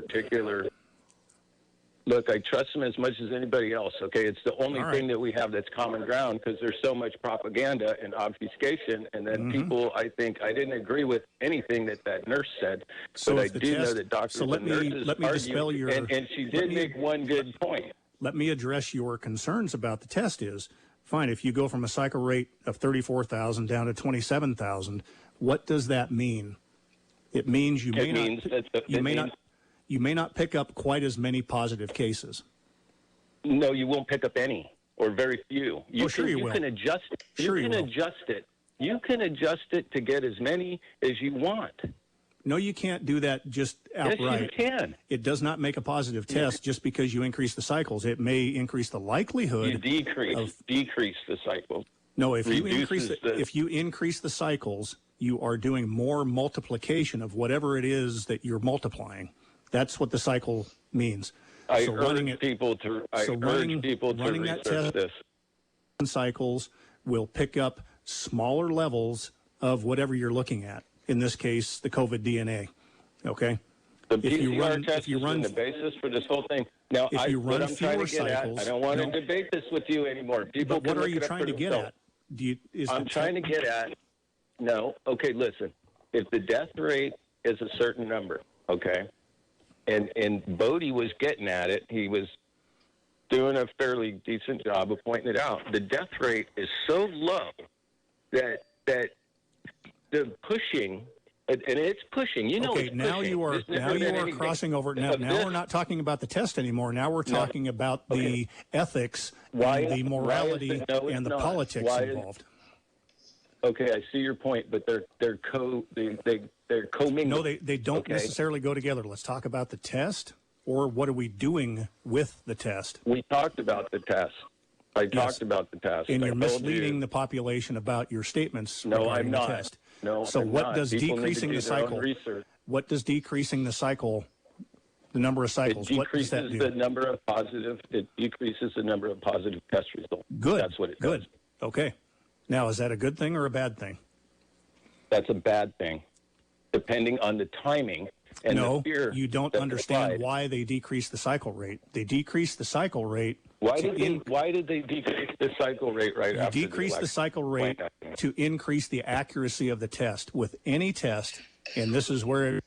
Speaker 7: Look, I trust them as much as anybody else. Okay, it's the only thing that we have that's common ground because there's so much propaganda and obfuscation, and then people. I think I didn't agree with anything that nurse said, but I do know that doctors and nurses argue, and she did make one good point.
Speaker 3: Let me address your concerns about the test. Is fine if you go from a cycle rate of 34,000 down to 27,000. What does that mean? It means you may not pick up quite as many positive cases.
Speaker 7: No, you won't pick up any or very few. You can adjust it. You can adjust it to get as many as you want.
Speaker 3: No, you can't do that just outright.
Speaker 7: Yes, you can.
Speaker 3: It does not make a positive test just because you increase the cycles. It may increase the likelihood.
Speaker 7: You decrease the cycles.
Speaker 3: No, if you increase the cycles, you are doing more multiplication of whatever it is that you're multiplying. That's what the cycle means.
Speaker 7: I urge people to research this.
Speaker 3: Cycles will pick up smaller levels of whatever you're looking at. In this case, the COVID DNA. Okay.
Speaker 7: The
Speaker 3: If you
Speaker 7: PCR
Speaker 3: run-
Speaker 7: test
Speaker 3: if you
Speaker 7: has
Speaker 3: run-
Speaker 7: been the basis for this whole thing. Now,
Speaker 3: If you
Speaker 7: what
Speaker 3: run
Speaker 7: I'm trying to
Speaker 3: fewer
Speaker 7: get
Speaker 3: cycles-
Speaker 7: at, I don't want
Speaker 3: no.
Speaker 7: to debate this with you anymore. People
Speaker 3: But what
Speaker 7: can
Speaker 3: are
Speaker 7: look
Speaker 3: you
Speaker 7: it up
Speaker 3: trying
Speaker 7: for
Speaker 3: to get
Speaker 7: themselves.
Speaker 3: at?
Speaker 7: I'm trying to get at, no, okay, listen. If the death rate is a certain number, okay, and Bodhi was getting at it, he was doing a fairly decent job of pointing it out. The death rate is so low that the pushing, and it's pushing,
Speaker 3: Okay,
Speaker 7: it's
Speaker 3: now
Speaker 7: pushing.
Speaker 3: you are
Speaker 7: There's never been anything
Speaker 3: crossing over. Now
Speaker 7: this-
Speaker 3: we're not talking about the test anymore. Now we're talking about the ethics,
Speaker 7: Why-
Speaker 3: and the morality,
Speaker 7: why is it- no, it's
Speaker 3: and the
Speaker 7: not.
Speaker 3: politics
Speaker 7: Why is-
Speaker 3: involved.
Speaker 7: Okay, I see your point, but they're commingled.
Speaker 3: No, they don't
Speaker 7: okay?
Speaker 3: necessarily go together. Let's talk about the test, or what are we doing with the test?
Speaker 7: We talked about the test. I talked about the test.
Speaker 3: And
Speaker 7: I
Speaker 3: you're
Speaker 7: told
Speaker 3: misleading
Speaker 7: you.
Speaker 3: the population about your statements
Speaker 7: No,
Speaker 3: regarding
Speaker 7: I'm
Speaker 3: the
Speaker 7: not.
Speaker 3: test.
Speaker 7: No,
Speaker 3: So
Speaker 7: I'm
Speaker 3: what
Speaker 7: not.
Speaker 3: does
Speaker 7: People need to
Speaker 3: decreasing
Speaker 7: do
Speaker 3: the
Speaker 7: their own
Speaker 3: cycle?
Speaker 7: research.
Speaker 3: What does decreasing the cycle, the number of
Speaker 7: It
Speaker 3: cycles? What does that
Speaker 7: decreases
Speaker 3: do?
Speaker 7: the number of positive. It decreases the number of positive test results.
Speaker 3: Good.
Speaker 7: That's what it
Speaker 3: Good.
Speaker 7: does.
Speaker 3: Okay. Now, is that a good thing or a bad thing?
Speaker 7: That's a bad thing, depending on the timing and
Speaker 3: No,
Speaker 7: the fear.
Speaker 3: you don't
Speaker 7: that's
Speaker 3: understand
Speaker 7: applied.
Speaker 3: why they decrease the cycle rate. They decrease the cycle rate.
Speaker 7: Why
Speaker 3: to
Speaker 7: did they decrease the cycle rate right
Speaker 3: You
Speaker 7: after
Speaker 3: decrease the
Speaker 7: election?
Speaker 3: cycle rate
Speaker 7: Explain that to me.
Speaker 3: to increase the accuracy of the test. With any test, and this is where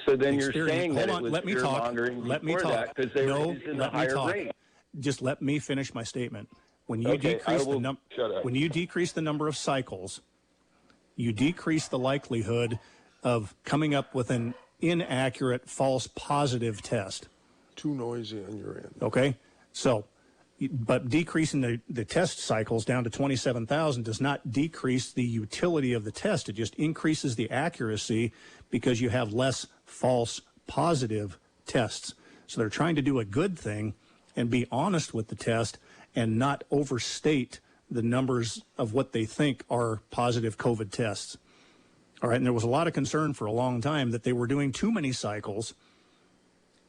Speaker 7: So then you're
Speaker 3: experience-
Speaker 7: saying
Speaker 3: hold
Speaker 7: that
Speaker 3: on,
Speaker 7: it was
Speaker 3: let me
Speaker 7: fear
Speaker 3: talk.
Speaker 7: mongering
Speaker 3: Let me
Speaker 7: before
Speaker 3: talk.
Speaker 7: that because they
Speaker 3: No,
Speaker 7: were using the
Speaker 3: let me
Speaker 7: higher
Speaker 3: talk.
Speaker 7: rate.
Speaker 3: Just let me finish my statement. When you
Speaker 7: Okay,
Speaker 3: decrease
Speaker 7: I will shut up.
Speaker 3: when you decrease the number of cycles, you decrease the likelihood of coming up with an inaccurate false positive test.
Speaker 1: Too noisy on your end.
Speaker 3: Okay? So, but decreasing the test cycles down to 27,000 does not decrease the utility of the test. It just increases the accuracy because you have less false positive tests. So they're trying to do a good thing and be honest with the test and not overstate the numbers of what they think are positive COVID tests. All right, and there was a lot of concern for a long time that they were doing too many cycles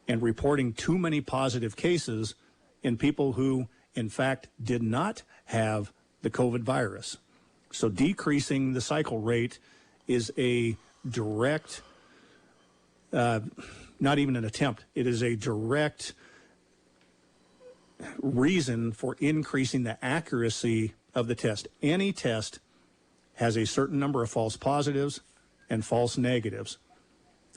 Speaker 3: and reporting too many positive cases in people who, in fact, did not have the COVID virus. So decreasing the cycle rate is a direct, not even an attempt, it is a direct reason for increasing the accuracy of the test. Any test has a certain number of false positives and false negatives.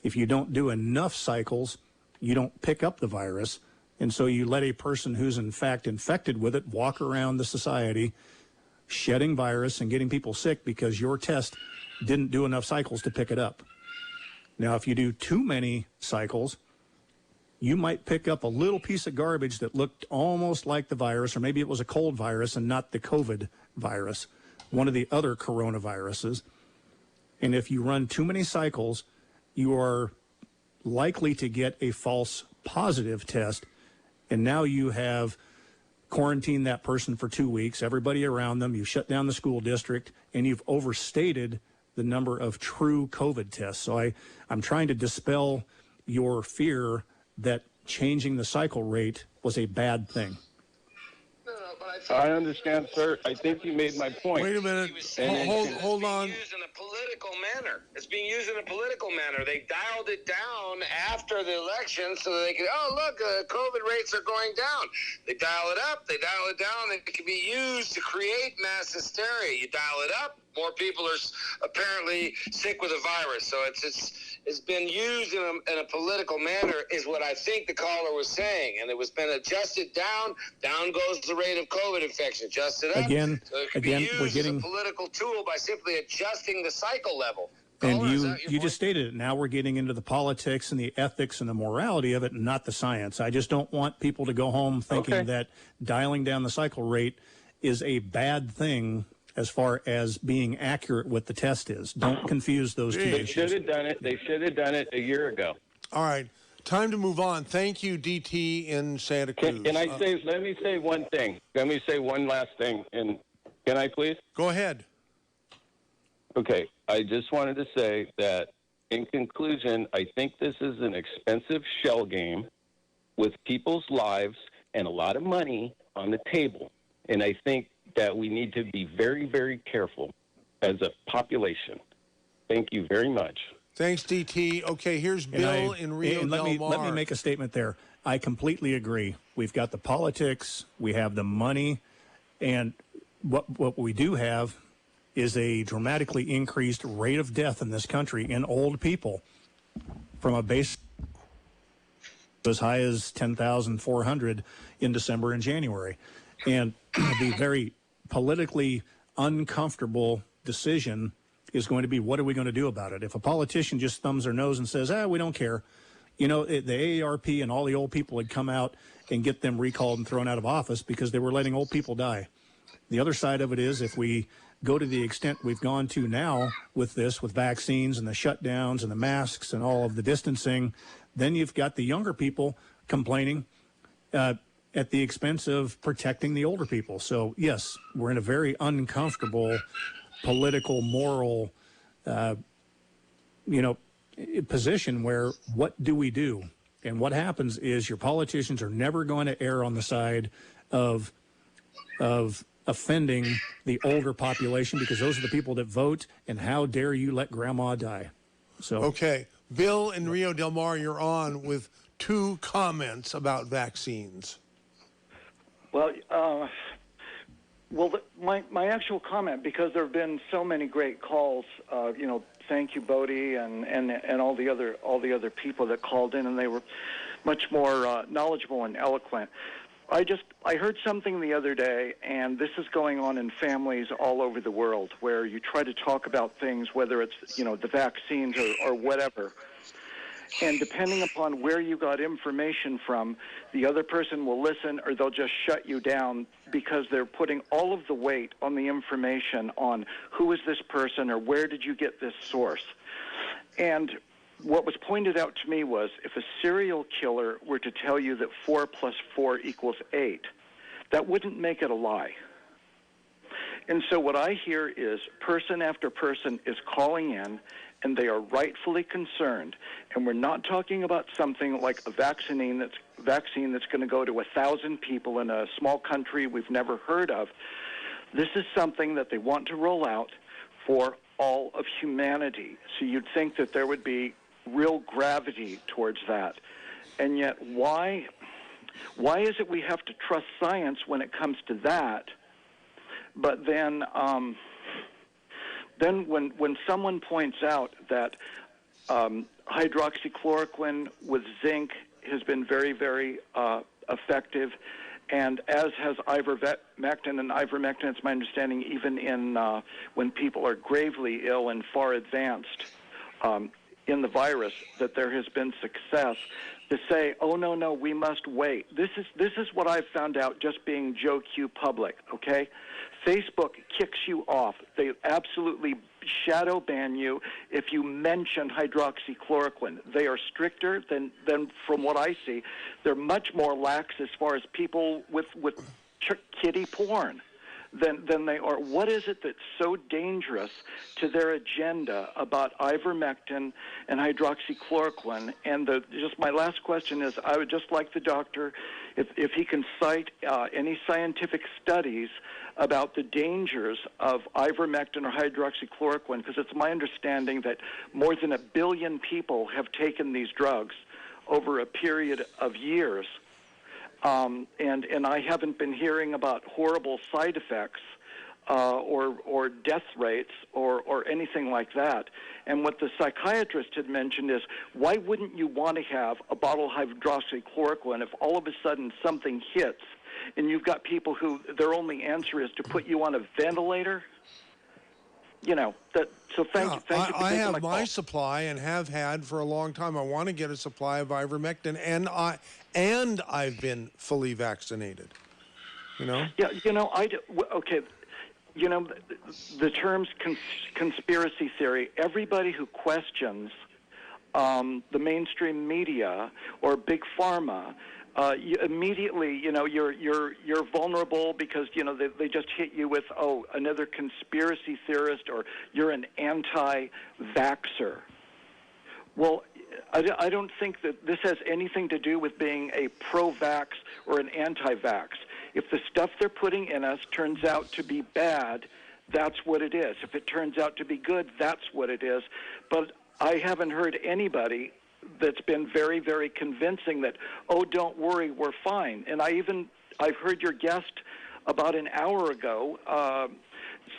Speaker 3: If you don't do enough cycles, you don't pick up the virus. And so you let a person who's in fact infected with it walk around the society shedding virus and getting people sick because your test didn't do enough cycles to pick it up. Now, if you do too many cycles, you might pick up a little piece of garbage that looked almost like the virus, or maybe it was a cold virus and not the COVID virus, one of the other coronaviruses. And if you run too many cycles, you are likely to get a false positive test. And now you have quarantined that person for 2 weeks, everybody around them, you've shut down the school district, and you've overstated the number of true COVID tests. So I'm trying to dispel your fear that changing the cycle rate was a bad thing.
Speaker 7: I understand, sir. I think you made my point.
Speaker 1: Wait a minute.
Speaker 4: He was saying
Speaker 1: Hold
Speaker 4: it's
Speaker 1: on.
Speaker 4: being used in a political manner. It's being used in a political manner. They dialed it down after the election so that they could, look, COVID rates are going down. They dial it up, they dial it down. It can be used to create mass hysteria. You dial it up, more people are apparently sick with the virus. So it's been used in a political manner is what I think the caller was saying. And it was been adjusted down. Down goes the rate of COVID infection. Adjusted up.
Speaker 3: Again,
Speaker 4: so it can
Speaker 3: again,
Speaker 4: be
Speaker 3: we're
Speaker 4: used
Speaker 3: getting-
Speaker 4: as a political tool by simply adjusting the cycle level.
Speaker 3: And
Speaker 4: Caller, is
Speaker 3: you
Speaker 4: that your
Speaker 3: you
Speaker 4: point?
Speaker 3: just stated it. Now we're getting into the politics and the ethics and the morality of it, and not the science. I just don't want people to go home thinking
Speaker 7: Okay.
Speaker 3: that dialing down the cycle rate is a bad thing as far as being accurate with the test is. Don't confuse those two
Speaker 7: They
Speaker 3: issues.
Speaker 7: should have done it. They should have done it a year ago.
Speaker 1: All right. Time to move on. Thank you, DT in Santa Cruz.
Speaker 7: Can I say? Let me say one thing. Let me say one last thing. And can I please?
Speaker 1: Go ahead.
Speaker 7: Okay. I just wanted to say that, in conclusion, I think this is an expensive shell game with people's lives and a lot of money on the table. And I think that we need to be very, very careful as a population. Thank you very much.
Speaker 1: Thanks, DT. Okay, here's Bill in Rio
Speaker 3: and
Speaker 1: Del Mar.
Speaker 3: let me make a statement there. I completely agree. We've got the politics, we have the money, and what we do have is a dramatically increased rate of death in this country in old people from a base as high as 10,400 in December and January. And the very politically uncomfortable decision is going to be, what are we going to do about it? If a politician just thumbs their nose and says, we don't care, the AARP and all the old people would come out and get them recalled and thrown out of office because they were letting old people die. The other side of it is, if we go to the extent we've gone to now with this, with vaccines and the shutdowns and the masks and all of the distancing, then you've got the younger people complaining at the expense of protecting the older people. So, yes, we're in a very uncomfortable political, moral, position where what do we do? And what happens is your politicians are never going to err on the side of offending the older population, because those are the people that vote, and how dare you let grandma die? So
Speaker 1: okay, Bill in Rio Del Mar, you're on with 2 comments about vaccines.
Speaker 8: Well, my actual comment, because there have been so many great calls, thank you, Bodhi, and all the other people that called in, and they were much more knowledgeable and eloquent. I heard something the other day, and this is going on in families all over the world, where you try to talk about things, whether it's, the vaccines or whatever. And depending upon where you got information from, the other person will listen, or they'll just shut you down, because they're putting all of the weight on the information on who is this person or where did you get this source. And what was pointed out to me was, if a serial killer were to tell you that 4 + 4 = 8, that wouldn't make it a lie. And so what I hear is person after person is calling in, and they are rightfully concerned. And we're not talking about something like a vaccine that's going to go to 1,000 people in a small country we've never heard of. This is something that they want to roll out for all of humanity. So you'd think that there would be real gravity towards that. And yet why is it we have to trust science when it comes to that? But then when someone points out that hydroxychloroquine with zinc has been very, very effective, and as has ivermectin, and ivermectin, it's my understanding, even in when people are gravely ill and far advanced in the virus, that there has been success. To say, oh, no, we must wait. This is what I've found out just being Joe Q public, okay? Facebook kicks you off. They absolutely shadow ban you if you mention hydroxychloroquine. They are stricter than from what I see. They're much more lax as far as people with kiddie porn than they are. What is it that's so dangerous to their agenda about ivermectin and hydroxychloroquine? And just my last question is, I would just like the doctor, if he can cite any scientific studies about the dangers of ivermectin or hydroxychloroquine, because it's my understanding that more than 1 billion people have taken these drugs over a period of years. And I haven't been hearing about horrible side effects or death rates or anything like that. And what the psychiatrist had mentioned is, why wouldn't you want to have a bottle of hydroxychloroquine if all of a sudden something hits and you've got people who their only answer is to put you on a ventilator? So thank you.
Speaker 1: I have my supply and have had for a long time. I want to get a supply of ivermectin, and I've been fully vaccinated. Yeah,
Speaker 8: okay. The terms conspiracy theory. Everybody who questions the mainstream media or big pharma, you immediately, you're vulnerable because they just hit you with another conspiracy theorist, or you're an anti-vaxxer. Well, I don't think that this has anything to do with being a pro-vax or an anti-vax. If the stuff they're putting in us turns out to be bad, that's what it is. If it turns out to be good, that's what it is. But I haven't heard anybody that's been very, very convincing that, oh, don't worry, we're fine. And I've heard your guest about an hour ago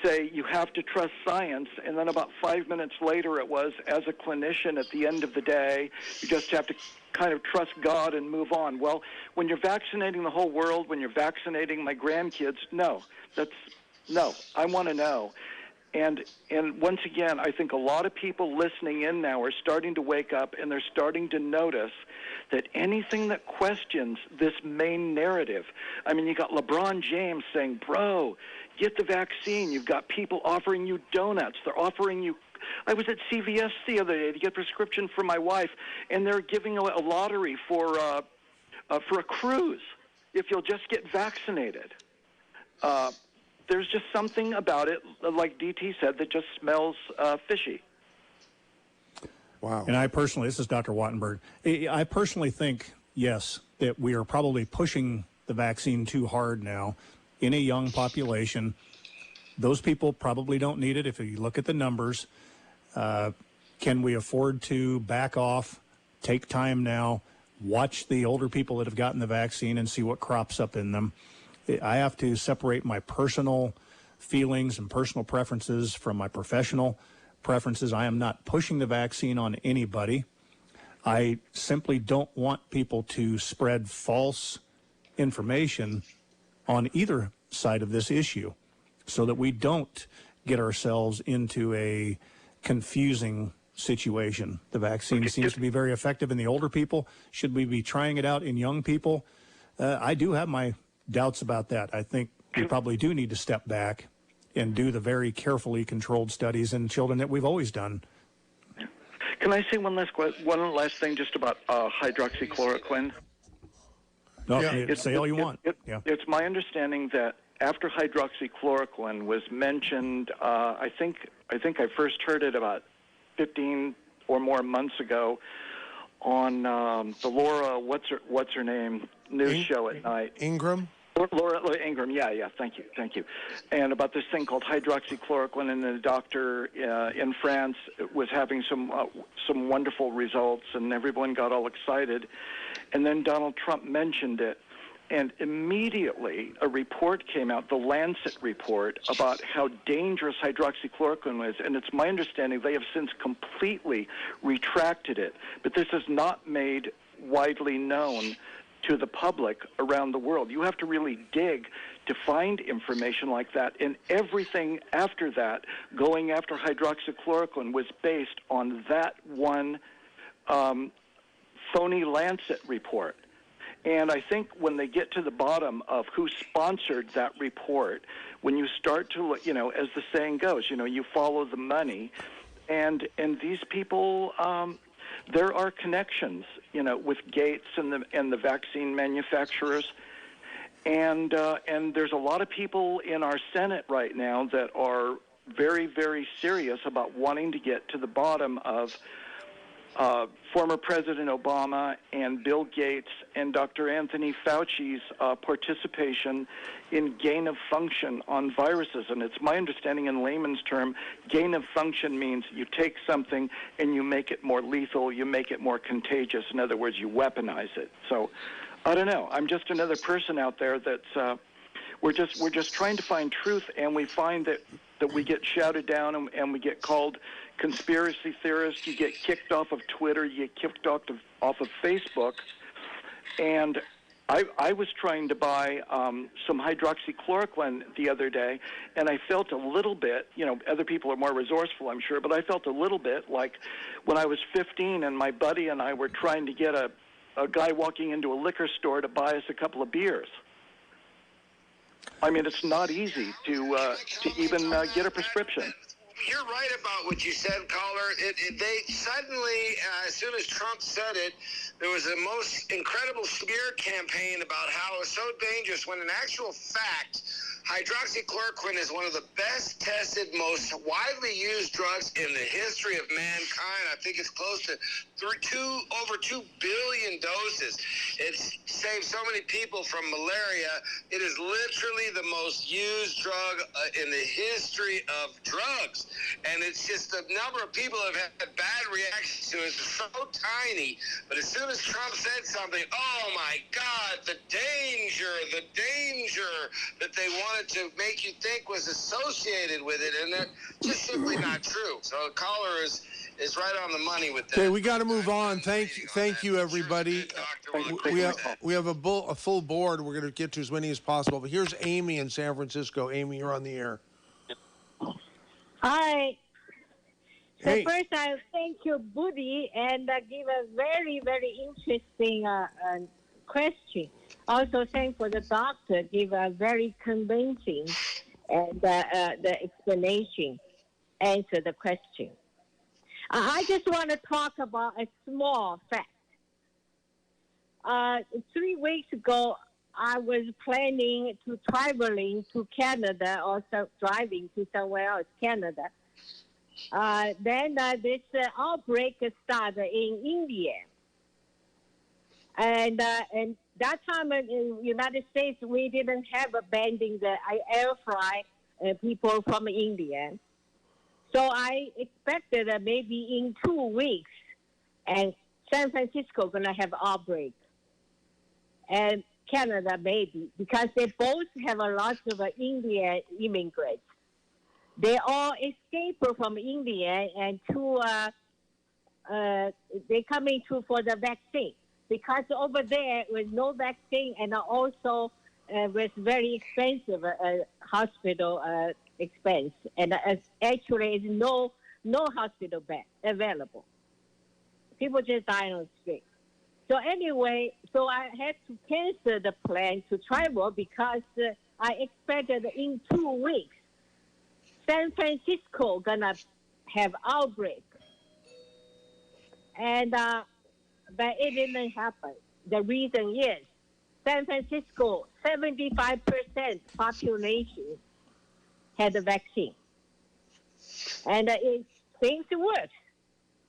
Speaker 8: say you have to trust science, and then about 5 minutes later it was, as a clinician at the end of the day, you just have to kind of trust God and move on. Well, when you're vaccinating the whole world, when you're vaccinating my grandkids, no, I want to know. And once again, I think a lot of people listening in now are starting to wake up, and they're starting to notice that anything that questions this main narrative, I mean, you got LeBron James saying, bro, get the vaccine. You've got people offering you donuts. They're offering you, I was at CVS the other day to get a prescription for my wife, and they're giving a lottery for a cruise if you'll just get vaccinated. There's just something about it, like DT said, that just smells fishy.
Speaker 1: Wow.
Speaker 3: And I personally, this is Dr. Wattenburg, I personally think, yes, that we are probably pushing the vaccine too hard now in a young population. Those people probably don't need it if you look at the numbers. Can we afford to back off, take time now, watch the older people that have gotten the vaccine and see what crops up in them? I have to separate my personal feelings and personal preferences from my professional preferences. I am not pushing the vaccine on anybody. I simply don't want people to spread false information on either side of this issue so that we don't get ourselves into a confusing situation. The vaccine seems to be very effective in the older people. Should we be trying it out in young people? I do have my doubts about that. I think we probably do need to step back and do the very carefully controlled studies in children that we've always done.
Speaker 8: Can I say one last thing just about hydroxychloroquine?
Speaker 3: No, say all you want.
Speaker 8: It's my understanding that after hydroxychloroquine was mentioned, I think I first heard it about 15 or more months ago on the Laura, what's her name, news show at night.
Speaker 1: Ingram?
Speaker 8: Laura Ingram, yeah, thank you. And about this thing called hydroxychloroquine, and the doctor in France was having some wonderful results, and everyone got all excited. And then Donald Trump mentioned it, and immediately a report came out, the Lancet report, about how dangerous hydroxychloroquine is. And it's my understanding they have since completely retracted it. But this is not made widely known to the public around the world. You have to really dig to find information like that, and everything after that, going after hydroxychloroquine, was based on that one phony Lancet report. And I think when they get to the bottom of who sponsored that report, when you start to look, as the saying goes, you follow the money, and these people, there are connections, with Gates and the vaccine manufacturers, and there's a lot of people in our Senate right now that are very, very serious about wanting to get to the bottom of former President Obama and Bill Gates and Dr. Anthony Fauci's participation in gain of function on viruses. And it's my understanding, in layman's term, gain of function means you take something and you make it more lethal, you make it more contagious. In other words, you weaponize it. So I don't know. I'm just another person out there that's we're just trying to find truth, and we find that we get shouted down and we get called conspiracy theorists. You get kicked off of Twitter. You get kicked off of Facebook. And I was trying to buy some hydroxychloroquine the other day, and I felt a little bit, other people are more resourceful, I'm sure, but I felt a little bit like when I was 15 and my buddy and I were trying to get a guy walking into a liquor store to buy us a couple of beers. I mean, it's not easy to even get a prescription.
Speaker 4: You're right about what you said, caller. They suddenly, as soon as Trump said it, there was a most incredible smear campaign about how it was so dangerous, when in actual fact, Hydroxychloroquine is one of the best tested, most widely used drugs in the history of mankind. I think it's close to over 2 billion doses. It's saved so many people from malaria. It is literally the most used drug in the history of drugs. And it's just the number of people who have had bad reactions to it is so tiny. But as soon as Trump said something, oh my God, the danger that they wanted to make you think was associated with it, and that's just simply not true. So the caller is right on the money with that.
Speaker 1: Okay, we got to move on. Thank you, everybody. We have a full board. We're going to get to as many as possible. But here's Amy in San Francisco. Amy, you're on the air.
Speaker 9: Hi. So
Speaker 1: Hey.
Speaker 9: first, I thank you, Bodhi, and give a very, very interesting question. Also, thank for the doctor, give a very convincing and the explanation, answer the question. I just want to talk about a small fact. 3 weeks ago, I was planning to traveling to Canada, also driving to somewhere else, Canada. Then this outbreak started in India. And that time in the United States, we didn't have abandoning the air fry people from India. So I expected that maybe in 2 weeks, and San Francisco going to have outbreak. And Canada maybe, because they both have a lot of Indian immigrants. They all escaped from India and they coming to for the vaccine. Because over there was no vaccine and also was very expensive hospital expense. And actually is no hospital bed available. People just die on the street. So anyway, so I had to cancel the plan to travel because I expected in 2 weeks, San Francisco gonna have outbreak. And but it didn't happen. The reason is San Francisco, 75% population had the vaccine. And things work.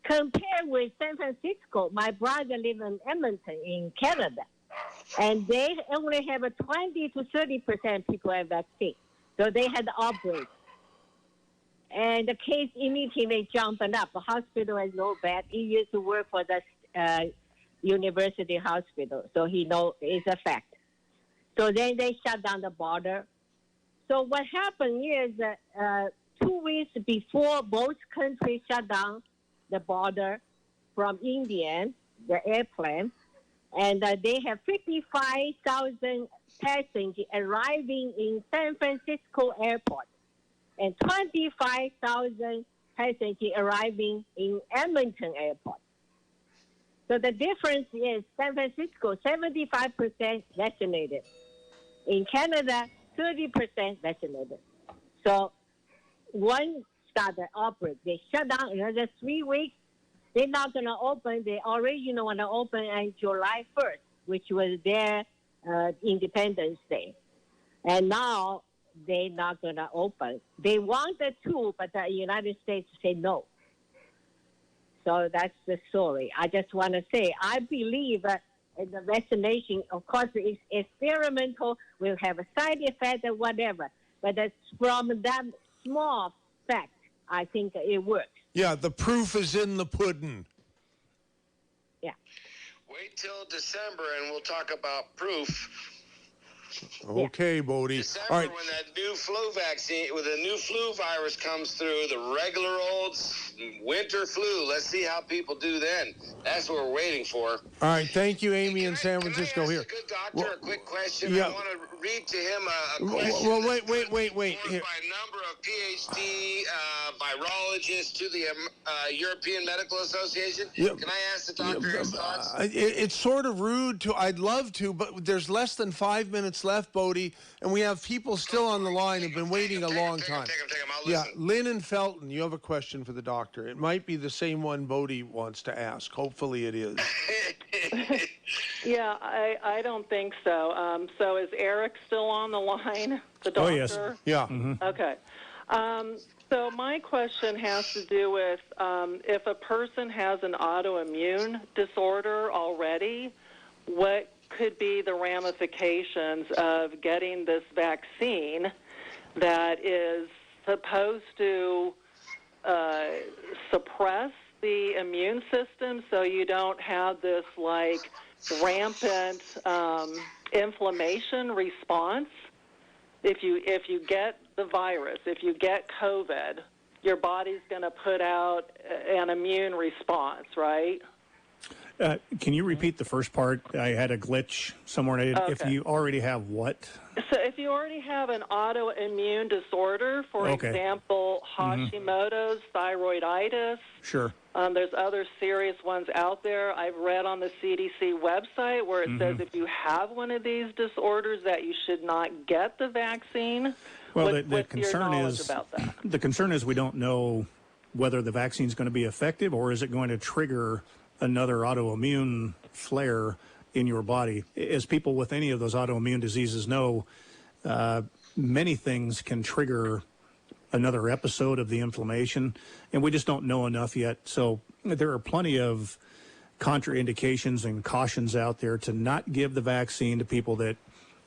Speaker 9: Compared with San Francisco, my brother lives in Edmonton in Canada, and they only have 20 to 30% people have vaccine. So they had the outbreak. And the case immediately jumped up. The hospital has no bed. He used to work for the university hospital, so he knows it's a fact. So then they shut down the border. So what happened is 2 weeks before both countries shut down the border from India, the airplane, and they have 55,000 passengers arriving in San Francisco airport and 25,000 passengers arriving in Edmonton airport. So the difference is San Francisco, 75% vaccinated. In Canada, 30% vaccinated. So one started outbreak. They shut down another 3 weeks. They're not going to open. They already want to open on July 1st, which was their Independence Day. And now they're not going to open. They wanted to, but the United States said no. So that's the story. I just want to say, I believe in the vaccination, of course, it's experimental, will have a side effect or whatever. But that's from that small fact, I think it works.
Speaker 1: Yeah, the proof is in the pudding.
Speaker 9: Yeah.
Speaker 4: Wait till December and we'll talk about proof.
Speaker 1: Okay, Bodhi.
Speaker 4: December,
Speaker 1: All right.
Speaker 4: when that new flu vaccine, when the new flu virus comes through, the regular old winter flu, let's see how people do then. That's what we're waiting for.
Speaker 1: All right. Thank you, Amy in San Francisco.
Speaker 4: Can I
Speaker 1: Here.
Speaker 4: ask the good doctor a quick question?
Speaker 1: Yeah.
Speaker 4: I want to read to him a question.
Speaker 1: Well, wait.
Speaker 4: Here. By a number of PhD virologists to the European Medical Association.
Speaker 1: Yeah.
Speaker 4: Can I ask the doctor his thoughts?
Speaker 1: It's sort of rude to. I'd love to, but there's less than 5 minutes left, Bodhi, and we have people still on the line who've been waiting a long time.
Speaker 4: Take him. I'll
Speaker 1: Yeah,
Speaker 4: listen.
Speaker 1: Lynn and Felton, you have a question for the doctor. It might be the same one Bodhi wants to ask. Hopefully it is.
Speaker 10: Yeah, I don't think so. So is Eric still on the line, the doctor?
Speaker 3: Oh, yes.
Speaker 1: Yeah.
Speaker 10: Okay. So my question has to do with if a person has an autoimmune disorder already, what could be the ramifications of getting this vaccine that is supposed to suppress the immune system so you don't have this like rampant inflammation response? If you get the virus, if you get COVID, your body's going to put out an immune response, right?
Speaker 3: Can you repeat the first part? I had a glitch somewhere.
Speaker 10: Okay.
Speaker 3: If you already have what?
Speaker 10: So if you already have an autoimmune disorder, for example, Hashimoto's, thyroiditis,
Speaker 3: Sure.
Speaker 10: There's other serious ones out there. I've read on the CDC website where it says if you have one of these disorders that you should not get the vaccine.
Speaker 3: Well,
Speaker 10: What's
Speaker 3: concern
Speaker 10: your knowledge
Speaker 3: is
Speaker 10: about that?
Speaker 3: the concern is we don't know whether the vaccine is going to be effective or is it going to trigger another autoimmune flare in your body. As people with any of those autoimmune diseases know, many things can trigger another episode of the inflammation, and we just don't know enough yet. So there are plenty of contraindications and cautions out there to not give the vaccine to people that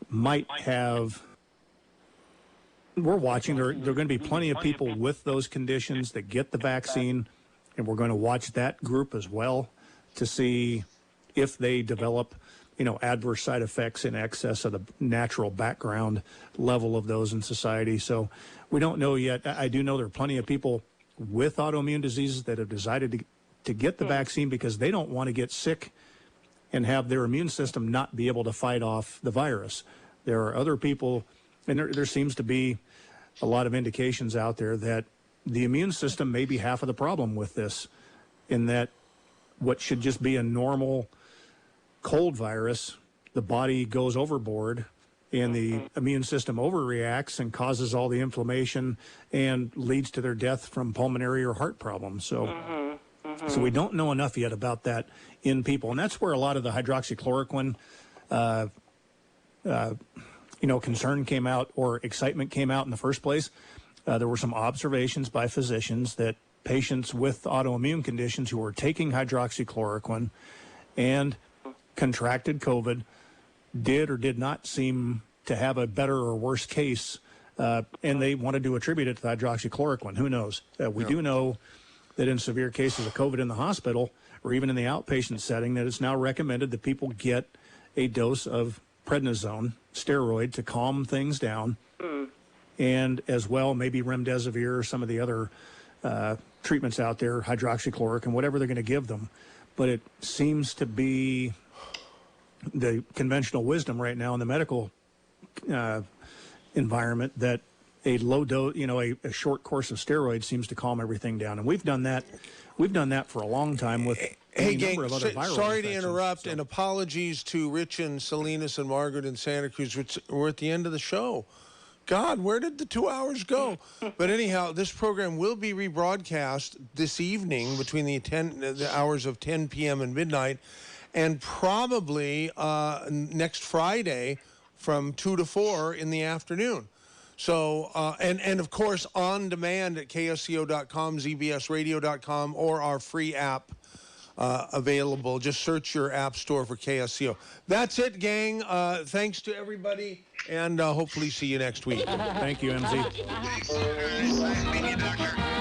Speaker 3: might have. We're watching. There are going to be plenty of people with those conditions that get the vaccine, and we're going to watch that group as well to see if they develop, adverse side effects in excess of the natural background level of those in society. So we don't know yet. I do know there are plenty of people with autoimmune diseases that have decided to get the vaccine because they don't want to get sick and have their immune system not be able to fight off the virus. There are other people, and there seems to be a lot of indications out there that the immune system may be half of the problem with this, in that what should just be a normal cold virus, the body goes overboard and the immune system overreacts and causes all the inflammation and leads to their death from pulmonary or heart problems. So, so we don't know enough yet about that in people. And that's where a lot of the hydroxychloroquine, concern came out, or excitement came out in the first place. There were some observations by physicians that patients with autoimmune conditions who were taking hydroxychloroquine and contracted COVID did or did not seem to have a better or worse case, and they wanted to attribute it to hydroxychloroquine. Who knows? We do know that in severe cases of COVID in the hospital or even in the outpatient setting, that it's now recommended that people get a dose of prednisone, steroid, to calm things down, and as well maybe remdesivir or some of the other treatments out there, hydroxychloroquine, whatever they're going to give them. But it seems to be the conventional wisdom right now in the medical environment that a low dose, a short course of steroids seems to calm everything down. And we've done that for a long time with a number of other viral
Speaker 1: sorry to
Speaker 3: infections.
Speaker 1: interrupt, and apologies to Rich and Salinas and Margaret and Santa Cruz. We're at the end of the show. God, where did the 2 hours go? But anyhow, this program will be rebroadcast this evening between the hours of 10 p.m. and midnight, and probably next Friday from 2 to 4 in the afternoon. So, and of course, on demand at KSCO.com, ZBSradio.com, or our free app available. Just search your app store for KSCO. That's it, gang. Thanks to everybody, and hopefully see you next week.
Speaker 3: Thank you, MZ.
Speaker 4: Thanks. All right. Nice meeting you, Doctor.